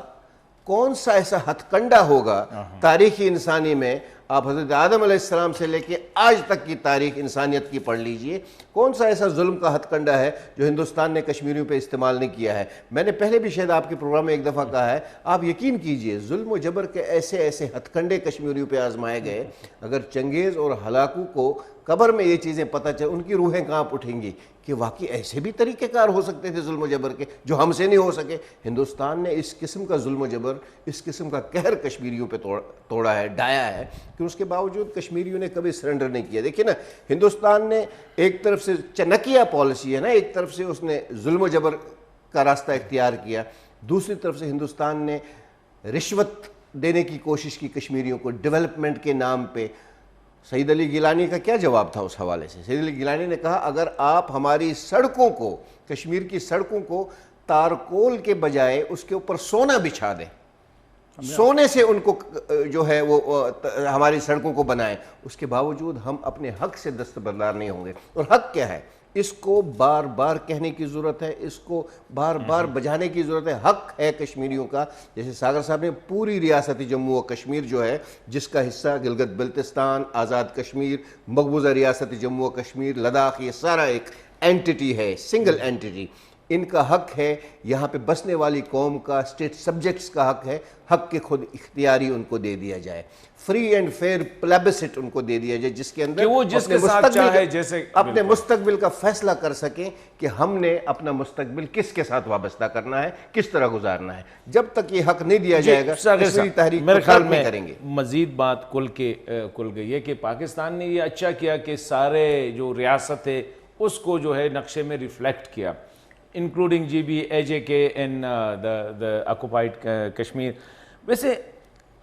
کون سا ایسا ہتھ کنڈا ہوگا تاریخی انسانی میں آپ حضرت آدم علیہ السلام سے لے کے آج تک کی تاریخ انسانیت کی پڑھ لیجئے، کون سا ایسا ظلم کا ہتھ کنڈا ہے جو ہندوستان نے کشمیریوں پہ استعمال نہیں کیا ہے؟ میں نے پہلے بھی شاید آپ کے پروگرام میں ایک دفعہ کہا ہے، آپ یقین کیجئے ظلم و جبر کے ایسے ایسے ہتھ کنڈے کشمیریوں پہ آزمائے گئے، اگر چنگیز اور ہلاکو کو قبر میں یہ چیزیں پتہ چل، ان کی روحیں کانپ اٹھیں گی کہ واقعی ایسے بھی طریقہ کار ہو سکتے تھے ظلم و جبر کے جو ہم سے نہیں ہو سکے۔ ہندوستان نے اس قسم کا ظلم و جبر، اس قسم کا قہر کشمیریوں پہ توڑا ہے، ڈایا ہے، کہ اس کے باوجود کشمیریوں نے کبھی سرنڈر نہیں کیا۔ دیکھیں نا، ہندوستان نے ایک طرف سے چنکیا پالیسی ہے نا، ایک طرف سے اس نے ظلم و جبر کا راستہ اختیار کیا، دوسری طرف سے ہندوستان نے رشوت دینے کی کوشش کی کشمیریوں کو ڈیولپمنٹ کے نام پہ۔ سعید علی گیلانی کا کیا جواب تھا اس حوالے سے؟ سعید علی گیلانی نے کہا اگر آپ ہماری سڑکوں کو، کشمیر کی سڑکوں کو تارکول کے بجائے اس کے اوپر سونا بچھا دیں، سونے سے ان کو جو ہے وہ ہماری سڑکوں کو بنائیں، اس کے باوجود ہم اپنے حق سے دستبردار نہیں ہوں گے۔ اور حق کیا ہے؟ اس کو بار بار کہنے کی ضرورت ہے، اس کو بار بار بجانے کی ضرورت ہے۔ حق ہے کشمیریوں کا، جیسے ساگر صاحب نے پوری ریاست جموں و کشمیر جو ہے، جس کا حصہ گلگت بلتستان، آزاد کشمیر، مقبوضہ ریاست جموں و کشمیر، لداخ، یہ سارا ایک اینٹیٹی ہے، سنگل اینٹیٹی۔ ان کا حق ہے، یہاں پہ بسنے والی قوم کا، اسٹیٹ سبجیکٹس کا حق ہے، حق کے خود اختیاری ان کو دے دیا جائے، فری اینڈ فیئر پلیبسٹ ان کو دے دیا جائے، جس کے اندر کہ وہ جس کے ساتھ چاہے جیسے اپنے مستقبل کا فیصلہ کر سکیں کہ ہم نے اپنا مستقبل کس کے ساتھ وابستہ کرنا ہے، کس طرح گزارنا ہے۔ جب تک یہ حق نہیں دیا جائے گا، کشمیری تحریک میرے خیال میں میں کریں گے۔ مزید بات کھل گئی ہے کہ پاکستان نے یہ اچھا کیا کہ سارے جو ریاست ہے اس کو جو ہے نقشے میں ریفلیکٹ کیا، including AJK in the occupied Kashmir. ویسے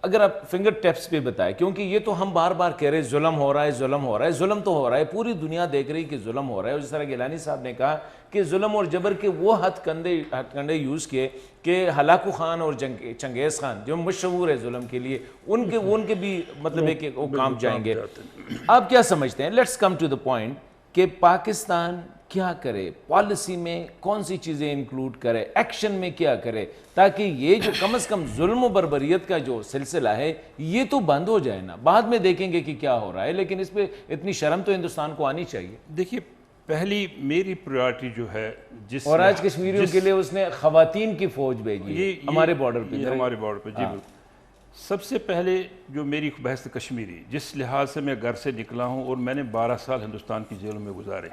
اگر آپ فنگر ٹیپس پہ بتائیں، کیونکہ یہ تو ہم بار بار کہہ رہے ہیں ظلم ہو رہا ہے، ظلم ہو رہا ہے، ظلم تو ہو رہا ہے، پوری دنیا دیکھ رہی کہ ظلم ہو رہا ہے۔ اور جس طرح گیلانی صاحب نے کہا کہ ظلم اور جبر کے وہ ہتھ کنڈے یوز کیے کہ ہلاکو خان اور چنگیز خان جو مشہور ہے ظلم کے لیے، ان کے بھی مطلب ہے کہ وہ کام جائیں گے۔ آپ کیا سمجھتے ہیں؟ Let's come to the point کہ پاکستان کیا کرے، پالیسی میں کون سی چیزیں انکلوڈ کرے، ایکشن میں کیا کرے، تاکہ یہ جو کم از کم ظلم و بربریت کا جو سلسلہ ہے یہ تو بند ہو جائے نا۔ بعد میں دیکھیں گے کہ کیا ہو رہا ہے، لیکن اس پہ اتنی شرم تو ہندوستان کو آنی چاہیے۔ دیکھیے، پہلی میری پریورٹی جو ہے اور آج کشمیریوں کے لیے اس نے خواتین کی فوج بھیجی ہے ہمارے بارڈر پہ، ہمارے بارڈر پہ، جی بالکل۔ سب سے پہلے جو میری بحث کشمیری، جس لحاظ سے میں گھر سے نکلا ہوں اور میں نے 12 سال ہندوستان کی جیلوں میں گزارے،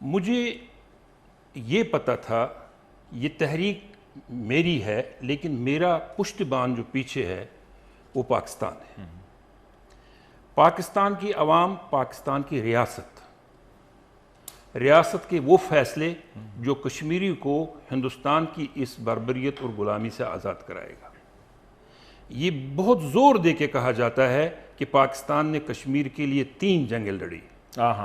مجھے یہ پتہ تھا یہ تحریک میری ہے، لیکن میرا پشت بان جو پیچھے ہے وہ پاکستان ہے، پاکستان کی عوام، پاکستان کی ریاست کے وہ فیصلے جو کشمیری کو ہندوستان کی اس بربریت اور غلامی سے آزاد کرائے گا۔ یہ بہت زور دے کے کہا جاتا ہے کہ پاکستان نے کشمیر کے لیے 3 جنگیں لڑی،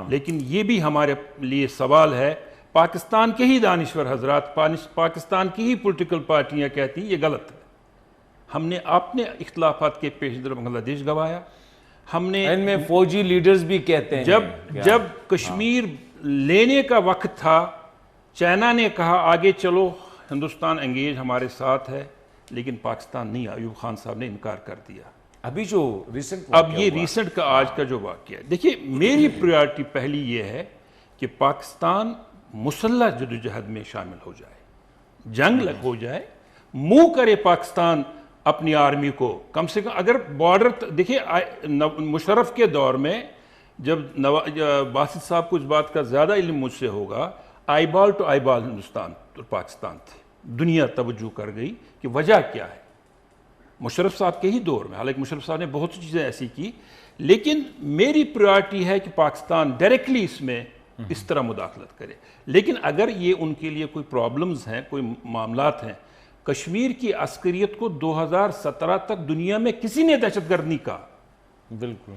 لیکن یہ بھی ہمارے لیے سوال ہے، پاکستان کے ہی دانشور حضرات، پاکستان کی ہی پولیٹیکل پارٹیاں کہتی ہیں یہ غلط ہے۔ ہم نے اپنے اختلافات کے پیش نظر بنگلہ دیش گوایا، ہم نے ان میں فوجی لیڈرز بھی کہتے ہیں جب کشمیر لینے کا وقت تھا، چائنا نے کہا آگے چلو، ہندوستان انگیج ہمارے ساتھ ہے، لیکن پاکستان نہیں، ایوب خان صاحب نے انکار کر دیا۔ ابھی جو ریسنٹ اب یہ ریسنٹ کا آج کا جو واقعہ ہے، دیکھیے میری پریورٹی پہلی یہ ہے کہ پاکستان مسلح جدوجہد میں شامل ہو جائے، جنگ ہو جائے، منہ کرے پاکستان اپنی آرمی کو، کم سے کم اگر بارڈر، دیکھیے مشرف کے دور میں جب باسط صاحب کو اس بات کا زیادہ علم مجھ سے ہوگا، آئی بال ٹو آئی بال ہندوستان اور پاکستان تھے، دنیا توجہ کر گئی کہ وجہ کیا ہے۔ مشرف صاحب کے ہی دور میں، حالانکہ مشرف صاحب نے بہت سی چیزیں ایسی کی، لیکن میری پریورٹی ہے کہ پاکستان ڈائریکٹلی اس میں اس طرح مداخلت کرے۔ لیکن اگر یہ ان کے لیے کوئی پرابلمز ہیں، کوئی معاملات ہیں، کشمیر کی عسکریت کو 2017 تک دنیا میں کسی نے دہشت گرد نہیں کہا۔ بالکل،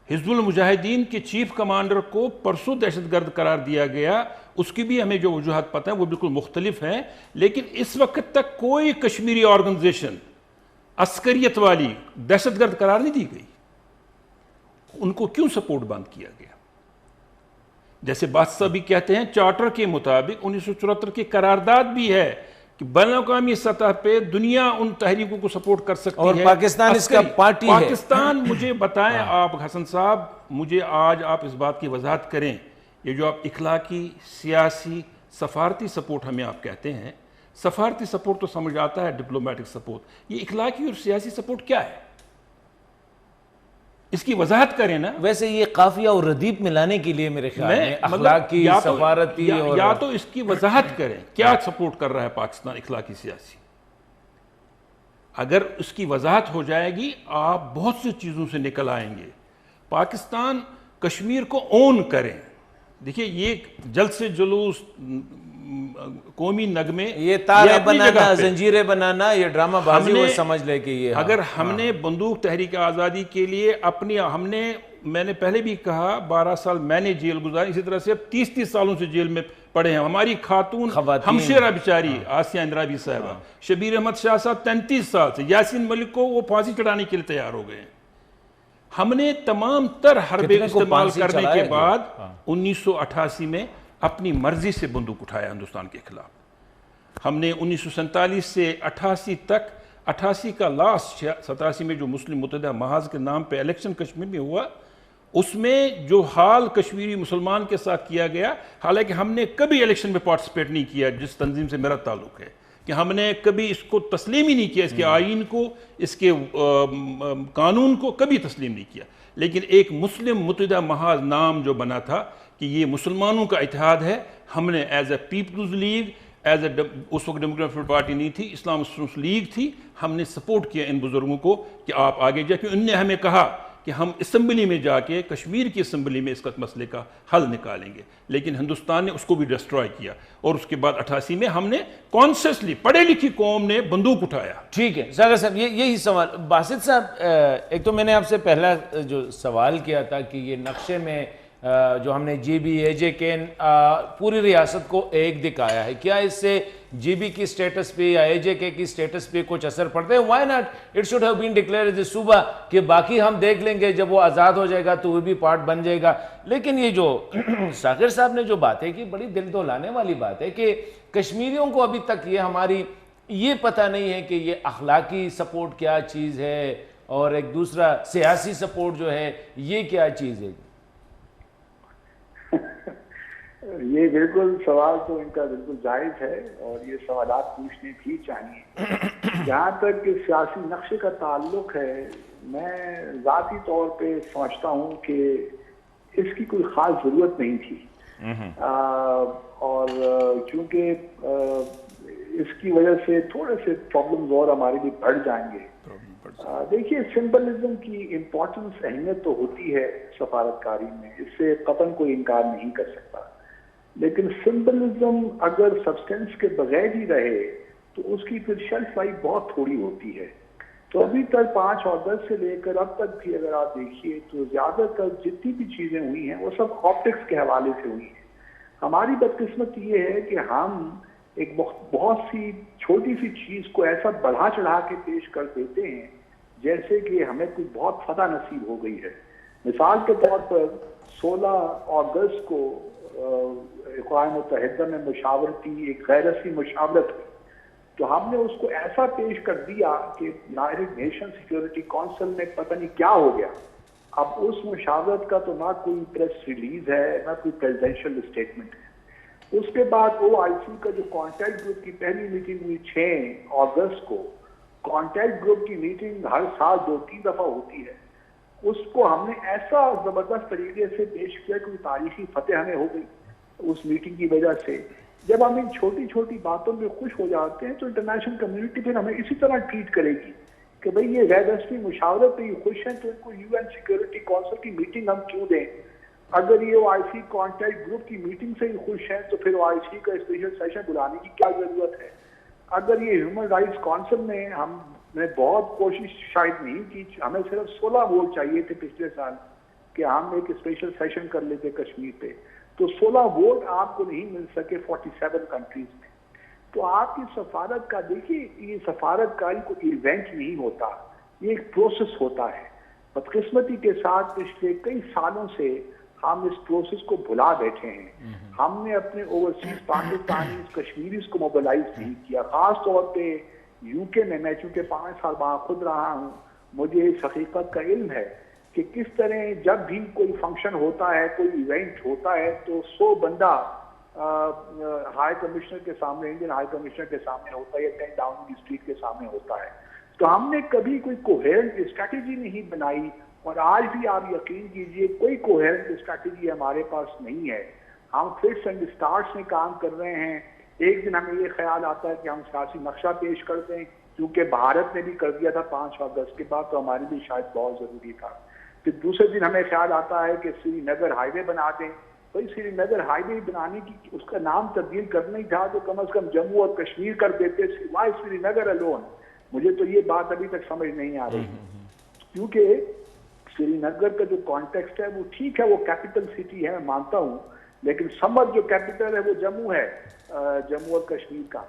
حزب المجاہدین کے چیف کمانڈر کو پرسوں دہشت گرد قرار دیا گیا، اس کی بھی ہمیں جو وجوہات پتہ ہیں وہ بالکل مختلف ہیں، لیکن اس وقت تک کوئی کشمیری آرگنائزیشن عسکریت والی دہشت گرد قرار نہیں دی گئی۔ ان کو کیوں سپورٹ بند کیا گیا؟ جیسے بادشاہ بھی کہتے ہیں چارٹر کے مطابق 1974 کی قرارداد بھی ہے کہ بین الاقوامی سطح پہ دنیا ان تحریکوں کو سپورٹ کر سکتی ہے اور پاکستان اس کا پارٹی ہے. پاکستان مجھے بتائیں آپ حسن صاحب، مجھے آج آپ اس بات کی وضاحت کریں، یہ جو آپ اخلاقی، سیاسی، سفارتی سپورٹ ہمیں آپ کہتے ہیں، سفارتی سپورٹ تو سمجھ آتا ہے، ڈپلومیٹک سپورٹ، یہ اخلاقی اور سیاسی سپورٹ کیا ہے؟ اس کی وضاحت کریں نا. ویسے یہ قافیہ اور ردیف ملانے کے لیے میرے خیال میں اخلاقی، سفارتی اور یا تو اس کی وضاحت کریں کیا سپورٹ کر رہا ہے پاکستان اخلاقی سیاسی. اگر اس کی وضاحت ہو جائے گی آپ بہت سی چیزوں سے نکل آئیں گے. پاکستان کشمیر کو اون کریں. دیکھیے یہ جلد سے جلوس، قومی نغمے، یہ تارے بنانا، زنجیریں بنانا، یہ ڈرامہ بازی وہ سمجھ لے کہ یہ اگر ہم نے بندوق تحریک آزادی کے لیے اپنی میں نے پہلے بھی کہا 12 سال میں نے جیل گزاری، اسی طرح سے 30 سالوں سے جیل میں پڑے ہیں ہماری خاتون ہمشیرہ بیچاری آسیہ اندرابی صاحبہ، شبیر احمد شاہ صاحب 33 سال سے، یاسین ملک کو وہ پھانسی چڑھانے کے لیے تیار ہو گئے ہیں. ہم نے تمام تر حربے استعمال کرنے کے بعد 1988 میں اپنی مرضی سے بندوق اٹھایا ہندوستان کے خلاف. ہم نے 1947 سے 88 تک، 88 کا لاسٹ 87 میں جو مسلم متحدہ محاذ کے نام پہ الیکشن کشمیر میں ہوا، اس میں جو حال کشمیری مسلمان کے ساتھ کیا گیا، حالانکہ ہم نے کبھی الیکشن میں پارٹیسپیٹ نہیں کیا جس تنظیم سے میرا تعلق ہے، کہ ہم نے کبھی اس کو تسلیم ہی نہیں کیا، اس کے آئین کو، اس کے قانون کو کبھی تسلیم نہیں کیا. لیکن ایک مسلم متحدہ محاذ نام جو بنا تھا کہ یہ مسلمانوں کا اتحاد ہے، ہم نے as a peoples league, as a اس وقت ڈیموکریٹک پارٹی نہیں تھی، اسلام اسٹوڈنٹس لیگ تھی، ہم نے سپورٹ کیا ان بزرگوں کو کہ آپ آگے جائیں، کیونکہ ان نے ہمیں کہا کہ ہم اسمبلی میں جا کے، کشمیر کی اسمبلی میں اس کا مسئلے کا حل نکالیں گے. لیکن ہندوستان نے اس کو بھی ڈسٹرائے کیا، اور اس کے بعد 88 میں ہم نے کانسیسلی، پڑھے لکھی قوم نے بندوق اٹھایا. ٹھیک ہے ساگر صاحب، یہی سوال. باسط صاحب، ایک تو میں نے آپ سے پہلا جو سوال کیا تھا کہ یہ نقشے میں جو ہم نے جی بی اے جے کے پوری ریاست کو ایک دکھایا ہے، کیا اس سے جی بی کی سٹیٹس پہ یا اے جے کے کی سٹیٹس پہ کچھ اثر پڑتا ہے؟ Why not it should have been declared as a صوبہ، کہ باقی ہم دیکھ لیں گے جب وہ آزاد ہو جائے گا تو وہ بھی پارٹ بن جائے گا. لیکن یہ جو ساگر صاحب نے جو باتیں کی، بڑی دل دہلانے والی بات ہے کہ کشمیریوں کو ابھی تک یہ ہماری یہ پتہ نہیں ہے کہ یہ اخلاقی سپورٹ کیا چیز ہے اور ایک دوسرا سیاسی سپورٹ جو ہے یہ کیا چیز ہے. یہ بالکل سوال تو ان کا بالکل جائز ہے اور یہ سوالات پوچھنے بھی چاہیے. جہاں تک کہ سیاسی نقشے کا تعلق ہے، میں ذاتی طور پہ سمجھتا ہوں کہ اس کی کوئی خاص ضرورت نہیں تھی، اور چونکہ اس کی وجہ سے تھوڑے سے پرابلمز اور ہمارے لیے بڑھ جائیں گے. دیکھیے سمبلزم کی امپورٹنس، اہمیت تو ہوتی ہے سفارتکاری میں، اس سے قطعاً کوئی انکار نہیں کر سکتا، لیکن سمبلزم اگر سبسٹنس کے بغیر ہی رہے تو اس کی پھر شیلف لائف بہت تھوڑی ہوتی ہے. تو ابھی تک 5 اور 10 سے لے کر اب تک بھی اگر آپ دیکھیے تو زیادہ تر جتنی بھی چیزیں ہوئی ہیں وہ سب آپٹکس کے حوالے سے ہوئی ہیں. ہماری بدقسمتی یہ ہے کہ ہم ایک بہت سی چھوٹی سی چیز کو ایسا بڑھا چڑھا کے پیش کر دیتے ہیں جیسے کہ ہمیں کوئی بہت فتح نصیب ہو گئی ہے. مثال کے طور پر 16 اگست کو اقوام متحدہ میں مشاورتی ایک غیر رسمی مشاورت ہوئی، تو ہم نے اس کو ایسا پیش کر دیا کہ یونائیٹڈ نیشن سیکیورٹی کونسل میں پتہ نہیں کیا ہو گیا. اب اس مشاورت کا تو نہ کوئی پریس ریلیز ہے نہ کوئی پریزیڈنشیل اسٹیٹمنٹ ہے. اس کے بعد او آئی سی کا جو کانٹیکٹ گروپ کی پہلی میٹنگ ہوئی 6 اگست کو، کانٹیکٹ گروپ کی میٹنگ ہر سال 2-3 دفعہ ہوتی ہے، اس کو ہم نے ایسا زبردست طریقے سے پیش کیا کہ تاریخی فتح ہمیں ہو گئی اس میٹنگ کی وجہ سے. جب ہم ان چھوٹی چھوٹی باتوں میں خوش ہو جاتے ہیں تو انٹرنیشنل کمیونٹی پھر ہمیں اسی طرح ٹریٹ کرے گی کہ بھئی یہ غیر رسمی مشاورت پہ یہ خوش ہیں تو ان کو یو این سیکیورٹی کونسل کی میٹنگ ہم کیوں دیں. اگر یہ او آئی سی کانٹیکٹ گروپ کی میٹنگ سے ہی خوش ہیں تو پھر او آئی سی کا اسپیشل سیشن بلانے کی کیا ضرورت ہے. اگر یہ ہیومن رائٹس کونسل میں ہم نے بہت کوشش شاید نہیں کی، ہمیں صرف 16 ووٹ چاہیے تھے پچھلے سال کہ ہم ایک اسپیشل سیشن کر لیتے کشمیر پہ، تو 16 ووٹ آپ کو نہیں مل سکے 47 کنٹریز میں. تو آپ کی سفارت کا دیکھیے، یہ سفارتکاری کو ایونٹ نہیں ہوتا، یہ ایک پروسیس ہوتا ہے. بدقسمتی کے ساتھ پچھلے کئی سالوں سے ہم اس پروسیس کو بھلا بیٹھے ہیں. ہم نے اپنے اوورسیز پاکستانیز کشمیریز کو موبلائز نہیں کیا. خاص طور پہ یو کے میں چونکہ 5 سال وہاں خود رہا ہوں, مجھے اس حقیقت کا علم ہے کہ کس طرح جب بھی کوئی فنکشن ہوتا ہے, کوئی ایونٹ ہوتا ہے, تو 100 بندہ ہائی کمشنر کے سامنے, انڈین ہائی کمشنر کے سامنے ہوتا ہے, یا 10 ڈاؤننگ اسٹریٹ کے سامنے ہوتا ہے. تو ہم نے کبھی کوئی کوہیرنٹ اسٹریٹجی نہیں بنائی, اور آج بھی آپ یقین کیجئے کوئی کوہیرنٹ اسٹریٹجی ہمارے پاس نہیں ہے. ہم فٹس اینڈ اسٹارٹس میں کام کر رہے ہیں. ایک دن ہمیں یہ خیال آتا ہے کہ ہم سیاسی نقشہ پیش کر دیں, کیونکہ بھارت نے بھی کر دیا تھا 5 اگست کے بعد, تو ہمارے لیے شاید بہت ضروری تھا. پھر دوسرے دن ہمیں خیال آتا ہے کہ سری نگر ہائی وے بنا دیں. بھائی سری نگر ہائی وے بنانے کی اس کا نام تبدیل کرنا ہی تھا تو کم از کم جموں اور کشمیر کر دیتے, سوائے سری نگر الون. مجھے تو یہ بات ابھی تک سمجھ نہیں آ رہی, کیونکہ سری نگر کا جو کانٹیکسٹ ہے وہ ٹھیک ہے, وہ کیپٹل سٹی ہے, میں مانتا ہوں, لیکن سمر جو کیپٹل ہے وہ جموں ہے, جموں اور کشمیر کا.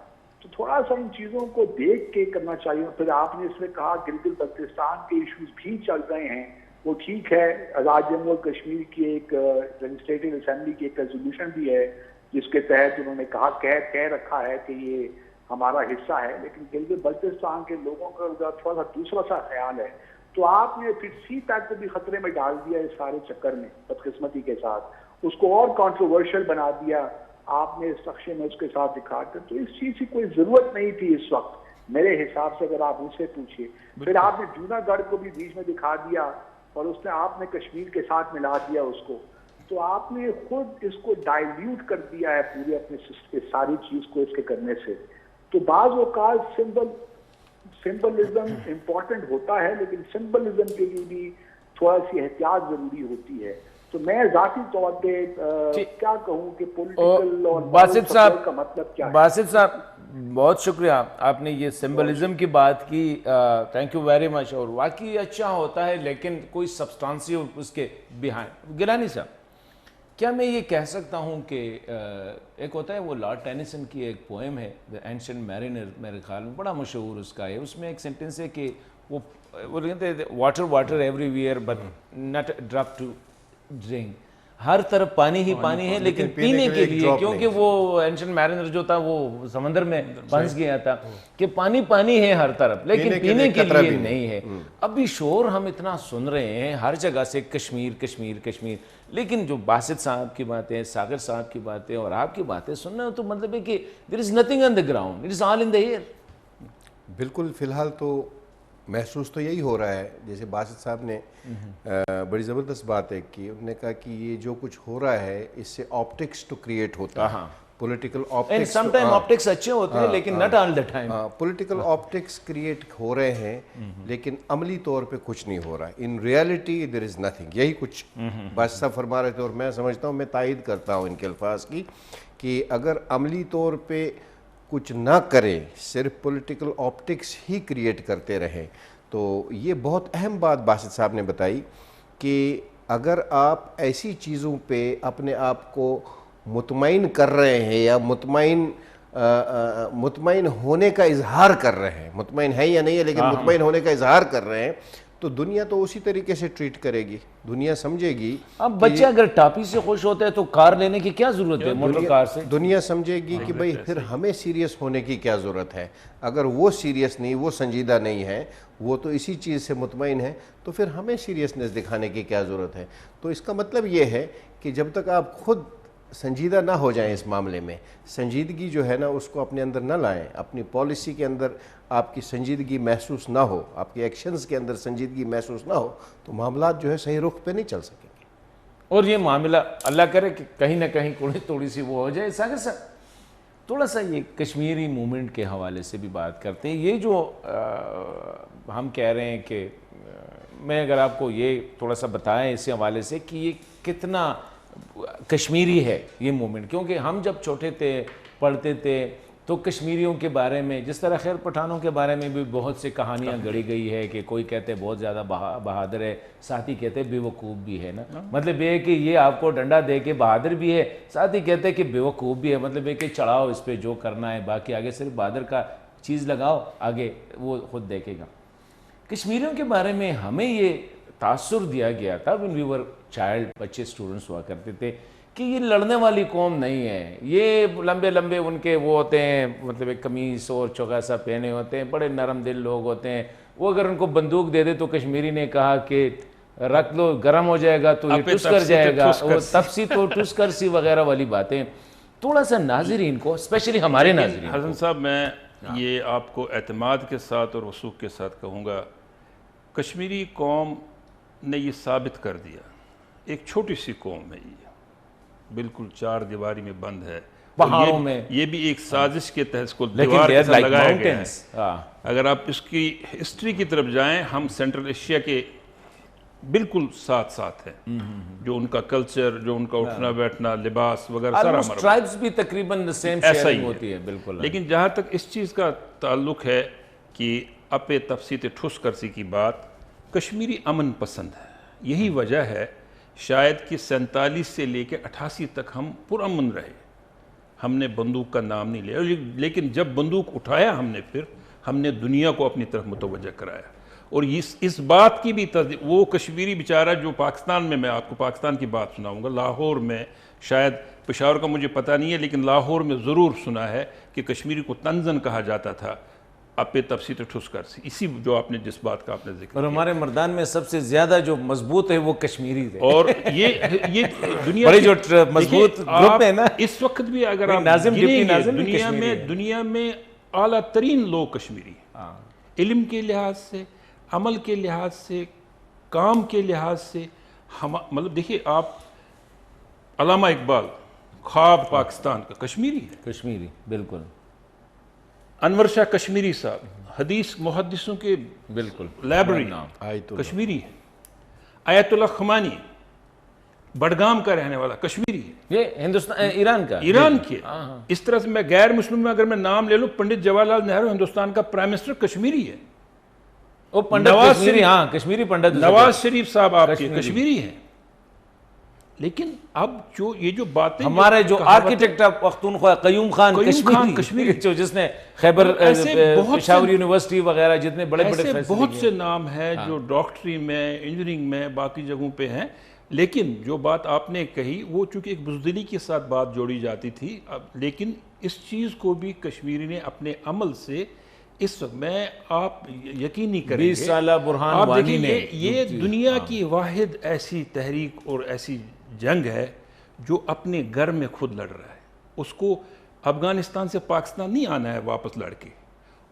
تو تھوڑا سا ان چیزوں کو دیکھ کے کرنا چاہیے. پھر آپ نے اس میں کہا گلگت بلتستان کے ایشوز بھی چل رہے ہیں, وہ ٹھیک ہے. آزاد جموں اور کشمیر کی ایک لیجسلیٹو اسمبلی کی ایک ریزولوشن بھی ہے جس کے تحت انہوں نے کہہ رکھا ہے کہ یہ ہمارا حصہ ہے, لیکن گلگت بلتستان کے لوگوں کا تھوڑا سا دوسرا سا خیال ہے. تو آپ نے پھر سی پیک کو بھی خطرے میں ڈال دیا اس سارے چکر میں, بدقسمتی کے ساتھ اس کو اور کانٹروورشل بنا دیا آپ نے اس نقشے میں اس کے ساتھ دکھا کر. تو اس چیز کی کوئی ضرورت نہیں تھی اس وقت میرے حساب سے, اگر آپ ان سے پوچھیے. پھر آپ نے جونا گڑھ کو بھی بیچ میں دکھا دیا, اور اس نے آپ نے کشمیر کے ساتھ ملا دیا اس کو. تو آپ نے خود اس کو ڈائلیوٹ کر دیا ہے پورے اپنے ساری چیز کو اس کے کرنے سے. تو بعض اوقات سمبلزم امپورٹنٹ ہوتا ہے, لیکن سمبلزم کے لیے بھی تھوڑا سی احتیاط ضروری ہوتی ہے. تو میں ذاتی طور پہ کیا کہوں کہ پولیٹیکل اور باسط صاحب کا مطلب کیا ہے. باسط صاحب بہت شکریہ, آپ نے یہ سمبلزم کی بات کی, تھینک یو ویری مچ. اور واقعی اچھا ہوتا ہے, لیکن کوئی سبسٹانسی اس کے بیہائنڈ. گیلانی صاحب, کیا میں یہ کہہ سکتا ہوں کہ ایک ہوتا ہے وہ لارڈ ٹینیسن کی ایک پوئم ہے دی اینشنٹ میرینر, میرے خیال میں بڑا مشہور اس کا ہے. اس میں ایک سینٹنس ہے کہ وہ کہتے ہیں water water everywhere but not drop to drink. ہر طرف پانی ہی پانی ہے, لیکن پینے کے لیے, کیونکہ وہ اینشنٹ میرینر جو تھا وہ سمندر میں پھنس گیا تھا, کہ پانی پانی ہے ہر طرف, لیکن پینے کے لیے نہیں ہے. ابھی شور ہم اتنا سن رہے ہیں ہر جگہ سے, کشمیر کشمیر کشمیر, لیکن جو باسط صاحب کی باتیں, ساغر صاحب کی باتیں اور آپ کی باتیں سننا, تو مطلب ہے کہ there is nothing on the ground, it is all in the air. بالکل, فی الحال تو محسوس تو یہی ہو رہا ہے. جیسے باسط صاحب نے بڑی زبردست بات ہے کہ انہوں نے کہا کہ یہ جو کچھ ہو رہا ہے اس سے آپٹکس تو کریٹ ہوتا ہے, political optics, some time optics اچھے ہوتے ہیں لیکن not all the time. Political optics create ہو رہے ہیں, لیکن عملی طور پہ کچھ نہیں ہو رہا. In reality there is nothing. یہی کچھ باسط صاحب فرما رہے تھے, اور میں سمجھتا ہوں, میں تائید کرتا ہوں ان کے الفاظ کی, کہ اگر عملی طور پہ کچھ نہ کریں, صرف پولیٹیکل آپٹکس ہی کریٹ کرتے رہیں, تو یہ بہت اہم بات باسط صاحب نے بتائی کہ اگر آپ ایسی چیزوں پہ اپنے آپ کو مطمئن کر رہے ہیں یا مطمئن ہونے کا اظہار کر رہے ہیں, مطمئن ہے یا نہیں ہے لیکن مطمئن ہونے کا اظہار کر رہے ہیں, تو دنیا تو اسی طریقے سے ٹریٹ کرے گی. دنیا سمجھے گی, اب بچہ اگر ٹاپی سے خوش ہوتا ہے تو کار لینے کی کیا ضرورت ہے, موٹر کار سے. دنیا سمجھے گی کہ بھئی پھر ہمیں سیریس ہونے کی کیا ضرورت ہے. اگر وہ سیریس نہیں, وہ سنجیدہ نہیں ہے, وہ تو اسی چیز سے مطمئن ہے, تو پھر ہمیں سیریسنس دکھانے کی کیا ضرورت ہے. تو اس کا مطلب یہ ہے کہ جب تک آپ خود سنجیدہ نہ ہو جائیں اس معاملے میں, سنجیدگی جو ہے نا اس کو اپنے اندر نہ لائیں, اپنی پالیسی کے اندر آپ کی سنجیدگی محسوس نہ ہو, آپ کے ایکشنز کے اندر سنجیدگی محسوس نہ ہو, تو معاملات جو ہے صحیح رخ پہ نہیں چل سکیں گے. اور یہ معاملہ اللہ کرے کہ کہیں نہ کہیں تھوڑی سی وہ ہو جائے. ساغر صاحب تھوڑا سا یہ کشمیری موومنٹ کے حوالے سے بھی بات کرتے ہیں. یہ جو ہم کہہ رہے ہیں کہ میں اگر آپ کو یہ تھوڑا سا بتائیں اس حوالے سے کہ یہ کتنا کشمیری ہے یہ موومنٹ, کیونکہ ہم جب چھوٹے تھے پڑھتے تھے تو کشمیریوں کے بارے میں, جس طرح خیر پٹھانوں کے بارے میں بھی بہت سی کہانیاں گڑی گئی ہے کہ کوئی کہتے ہیں بہت زیادہ بہادر ہے, ساتھ ہی کہتے ہیں بے وقوف بھی ہے نا. مطلب یہ ہے کہ یہ آپ کو ڈنڈا دے کے بہادر بھی ہے, ساتھ ہی کہتے ہیں کہ بے وقوف بھی ہے. مطلب یہ کہ چڑھاؤ اس پہ جو کرنا ہے, باقی آگے صرف بہادر کا چیز لگاؤ, آگے وہ خود دیکھے گا. کشمیریوں کے بارے میں ہمیں یہ تاثر دیا گیا تھا when we were child, بچے اسٹوڈنٹس ہوا کرتے تھے کہ یہ لڑنے والی قوم نہیں ہے, یہ لمبے لمبے ان کے وہ ہوتے ہیں, مطلب ایک قمیص اور چوگا سا پہنے ہوتے ہیں, بڑے نرم دل لوگ ہوتے ہیں. وہ اگر ان کو بندوق دے دے تو کشمیری نے کہا کہ رکھ لو, گرم ہو جائے گا تو یہ ٹس کر جائے گا, اور تفسی تو ٹس کر سی وغیرہ والی باتیں. تھوڑا سا ناظرین کو, اسپیشلی ہمارے ناظرین کو. حسن صاحب میں یہ آپ کو اعتماد کے ساتھ اور وثوق کے ساتھ کہوں گا, کشمیری قوم نے یہ ثابت کر دیا, ایک چھوٹی سی قوم ہے یہ, بالکل چار دیواری میں بند ہے, پہاڑوں میں, یہ بھی ایک سازش کے تحت اس کو دیوار کے ساتھ لگایا گیا ہے. اگر آپ اس کی ہسٹری کی طرف جائیں, ہم سینٹرل ایشیا کے بالکل ساتھ ساتھ ہیں, جو ان کا کلچر, جو ان کا اٹھنا بیٹھنا, لباس وغیرہ سارا ہمارا ٹرائبس بھی تقریباً سیم ایسا ہی شیئرنگ ہوتی ہے. بالکل. لیکن جہاں تک اس چیز کا تعلق ہے کہ اپے تفصیل ٹھوس کرسی کی بات, کشمیری امن پسند ہے. یہی وجہ ہے شاید کہ 47 سے لے کے 88 تک ہم پرامن رہے. ہم نے بندوق کا نام نہیں لیا, لیکن جب بندوق اٹھایا ہم نے دنیا کو اپنی طرف متوجہ کرایا. اور اس بات کی بھی تصدیق, وہ کشمیری بیچارہ جو پاکستان میں آپ کو پاکستان کی بات سناؤں گا, لاہور میں, شاید پشاور کا مجھے پتہ نہیں ہے, لیکن لاہور میں ضرور سنا ہے کہ کشمیری کو تنزن کہا جاتا تھا, اپے تفصیل ٹھوس کر سی, اسی جو آپ نے جس بات کا آپ نے ذکر. اور ہمارے مردان میں سب سے زیادہ جو مضبوط ہے وہ کشمیری تھے. اور یہ دنیا بڑی جو مضبوط گروپ ہے نا, اس وقت بھی اگر آپ دنیا میں اعلیٰ ترین لوگ کشمیری ہیں, علم کے لحاظ سے, عمل کے لحاظ سے, کام کے لحاظ سے. مطلب دیکھیے آپ, علامہ اقبال خواب پاکستان کا کشمیری ہے. کشمیری بالکل. انور شاہ کشمیری صاحب, حدیث محدثوں کے بالکل لائبریری کشمیری ہے. آیت اللہ خمانی بڑگام کا رہنے والا کشمیری ہے. یہ ہندوستان, ایران کے. اس طرح سے میں غیر مسلم میں اگر میں نام لے لوں, پنڈت جواہر لال نہرو ہندوستان کا پرائم منسٹر کشمیری ہے. وہ پنڈت کشمیری, ہاں کشمیری پنڈت. نواز شریف صاحب آپ کے کشمیری ہیں. لیکن اب یہ جو باتیں, ہمارے جو آرکیٹیکٹ پختونخوا قیوم خان کشمیری, جو جس نے خیبر پشاور یونیورسٹی وغیرہ جتنے بڑے بڑے ایسے بہت سے نام ہیں جو ڈاکٹری میں, انجینئرنگ میں, باقی جگہوں پہ ہیں. لیکن جو بات آپ نے کہی وہ چونکہ ایک بزدلی کے ساتھ بات جوڑی جاتی تھی, لیکن اس چیز کو بھی کشمیری نے اپنے عمل سے, اس وقت میں آپ یقین نہیں کریں گے, 20 سالہ برہان آپ وانی دیکھیں نے, یہ دنیا کی واحد ایسی تحریک اور ایسی جنگ ہے جو اپنے گھر میں خود لڑ رہا ہے. اس کو افغانستان سے پاکستان نہیں آنا ہے واپس لڑ کے,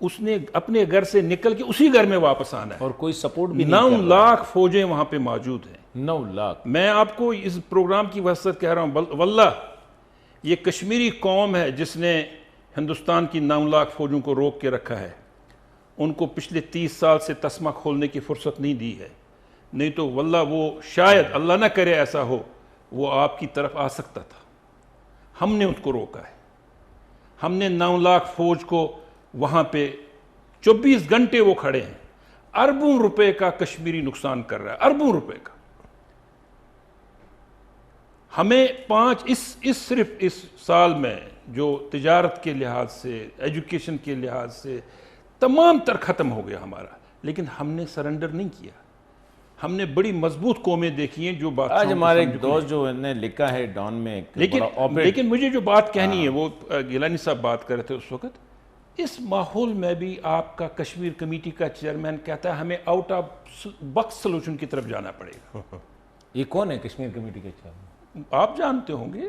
اس نے اپنے گھر سے نکل کے اسی گھر میں واپس آنا ہے. اور کوئی سپورٹ بھی نہیں. 9 لاکھ فوجیں وہاں پہ موجود ہیں. 9 لاکھ. میں آپ کو اس پروگرام کی وسط کہہ رہا ہوں, واللہ یہ کشمیری قوم ہے جس نے ہندوستان کی 9 لاکھ فوجوں کو روک کے رکھا ہے. ان کو پچھلے 30 سال سے تسمہ کھولنے کی فرصت نہیں دی ہے, نہیں تو واللہ وہ شاید اللہ نہ کرے ایسا ہو, وہ آپ کی طرف آ سکتا تھا. ہم نے ان کو روکا ہے. ہم نے 9 لاکھ فوج کو وہاں پہ 24 گھنٹے وہ کھڑے ہیں. اربوں روپے کا کشمیری نقصان کر رہا ہے, اربوں روپے کا. ہمیں صرف اس سال میں جو تجارت کے لحاظ سے, ایجوکیشن کے لحاظ سے تمام تر ختم ہو گیا ہمارا. لیکن ہم نے سرنڈر نہیں کیا. ہم نے بڑی مضبوط قومیں دیکھی ہیں جو بات. آج ہمارے ایک دوست جو نے لکھا ہے ڈان میں, لیکن مجھے جو بات کہنی ہے, وہ گیلانی صاحب بات کر رہے تھے اس وقت, اس ماحول میں بھی آپ کا کشمیر کمیٹی کا چیئرمین کہتا ہے ہمیں آؤٹ آف باکس سلوشن کی طرف جانا پڑے گا. یہ کون ہے کشمیر کمیٹی کے چیئرمین؟ آپ جانتے ہوں گے.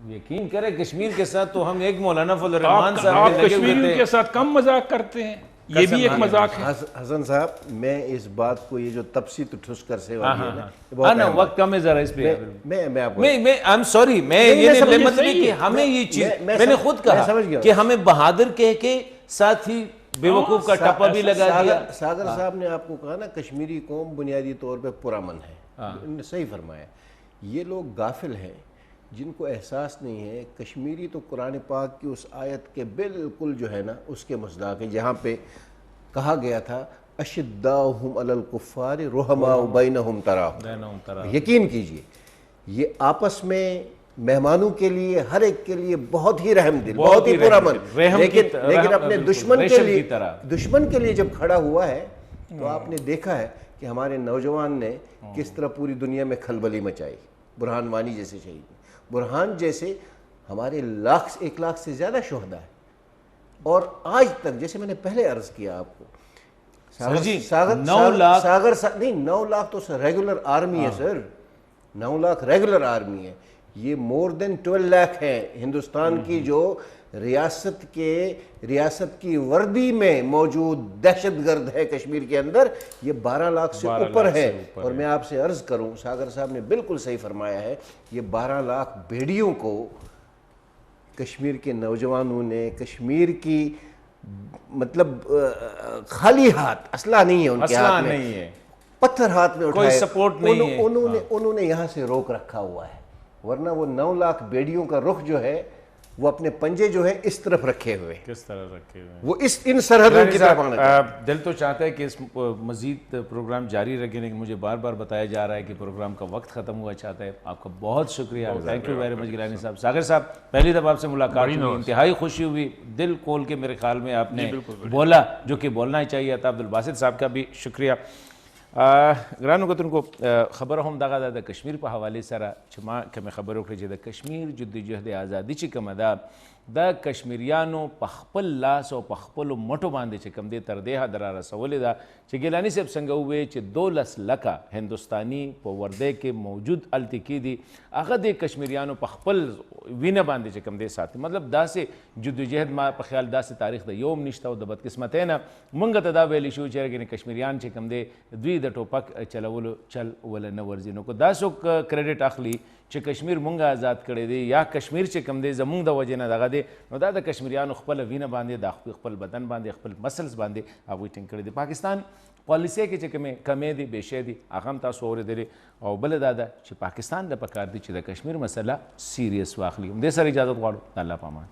یقین کریں کشمیر کے ساتھ تو ہم ایک مولانا فضل الرحمان صاحب آپ کشمیریوں کے ساتھ کم مذاق کرتے ہیں, یہ بھی ایک مذاق ہے. حسن صاحب, میں اس بات کو, یہ جو تفصیل ٹھوس کر سے والی ہے نا, وقت کم ہے ذرا اس پہ. میں آپ کو I'm sorry, میں یہ نہیں مطلب کہ ہمیں یہ چیز, میں نے خود کہا کہ ہمیں بہادر کہہ کے ساتھ ہی بیوقوف کا ٹپا بھی لگا دیا. ساگر صاحب نے آپ کو کہا نا کشمیری قوم بنیادی طور پہ پرامن ہے, انہوں نے صحیح فرمایا. یہ لوگ غافل ہیں جن کو احساس نہیں ہے. کشمیری تو قرآن پاک کی اس آیت کے بالکل جو ہے نا اس کے مصداق ہے, جہاں پہ کہا گیا تھا اشداؤہم علی الکفار رحماء بینہم تراہم. یقین کیجئے یہ آپس میں مہمانوں کے لیے, ہر ایک کے لیے بہت ہی رحم دل, بہت ہی پرامن, لیکن اپنے دشمن کے لیے جب کھڑا ہوا ہے تو آپ نے دیکھا ہے کہ ہمارے نوجوان نے کس طرح پوری دنیا میں کھلبلی مچائی. برہان وانی جیسے شہید, برہان جیسے ہمارے 1 لاکھ سے زیادہ شہداء ہیں, اور آج تک جیسے میں نے پہلے عرض کیا آپ کو, ساگر 9 لاکھ تو ریگولر آرمی ہے سر, 9 لاکھ ریگولر آرمی ہے. یہ مور دین 12 لاکھ ہے ہندوستان کی جو ریاست کی وردی میں موجود دہشت گرد ہے کشمیر کے اندر, یہ 12 لاکھ سے اوپر ہے. اور میں آپ سے عرض کروں, ساگر صاحب نے بالکل صحیح فرمایا ہے, یہ 12 لاکھ بھیڑیوں کو کشمیر کے نوجوانوں نے, کشمیر کی مطلب خالی ہاتھ, اسلحہ نہیں ہے ان کے ہاتھ میں, پتھر ہاتھ میں اٹھائے, کوئی سپورٹ نہیں ہے, انہوں نے یہاں سے روک رکھا ہوا ہے. ورنہ وہ 9 لاکھ بیڑیوں کا رخ جو ہے وہ اپنے پنجے جو ہے اس طرف رکھے ہوئے, کس طرح رکھے ہوئے, وہ ان سرحدوں کی طرف آنا چاہتے ہیں. دل تو چاہتا ہے کہ اس مزید پروگرام جاری رکھیں, لیکن مجھے بار بار بتایا جا رہا ہے کہ پروگرام کا وقت ختم ہوا چاہتا ہے. آپ کا بہت شکریہ, thank you very much Gilani صاحب. ساگر صاحب, پہلی دفعہ آپ سے ملاقات ہوئی, انتہائی خوشی ہوئی, دل کھول کے میرے خیال میں آپ نے بولا جو کہ بولنا ہی چاہیے تھا. عبدالباسط صاحب کا بھی شکریہ. گرانو کتن کو خبر هم دغه د کشمیر په حواله سره چې ما کومه خبرې وکړې چې د کشمیر جدوجہد ازادي چې کومه ده د کشمیریانو په خپل لاس او په خپلو مټو باندې چې کوم دی تر دې حده را رسولې ده چې ګیلاني صاحب څنګه وویل چې 12 لکه هندوستاني په وردی کې موجود هلته کې دي, هغه د کشمیریانو په خپل وینه باندې چې کوم دی ساتي. مطلب داسې جدوجہد ما په خیال داسې تاریخ د یوم نشته, او د بدقسمتۍ نه مونږ ته دا ویلی شو چې کشمیریان چې کوم دی دوی د ټوپک چلولو چل ول نه ورځي. نو که دا څوک کریډټ اخلي چې کشمیر مونږ آزاد کړی دی یا کشمیر چې کوم دی زمونږ د وجې نه دغه دی, نو دا د کشمیریانو خپله وینه باندې, د خپل بدن باندې, خپل مسلز باندې هغوی ټینګ کړی دی. پاکستان پالیسۍ کې چې کومې کمې دي بیشۍ دي هغه هم تاسو اورېدلې, او بله دا ده چې پاکستان له پکار دي چې د کشمیر مسله سیریس واخلي. همدې سره اجازت غواړو. د الله په امان.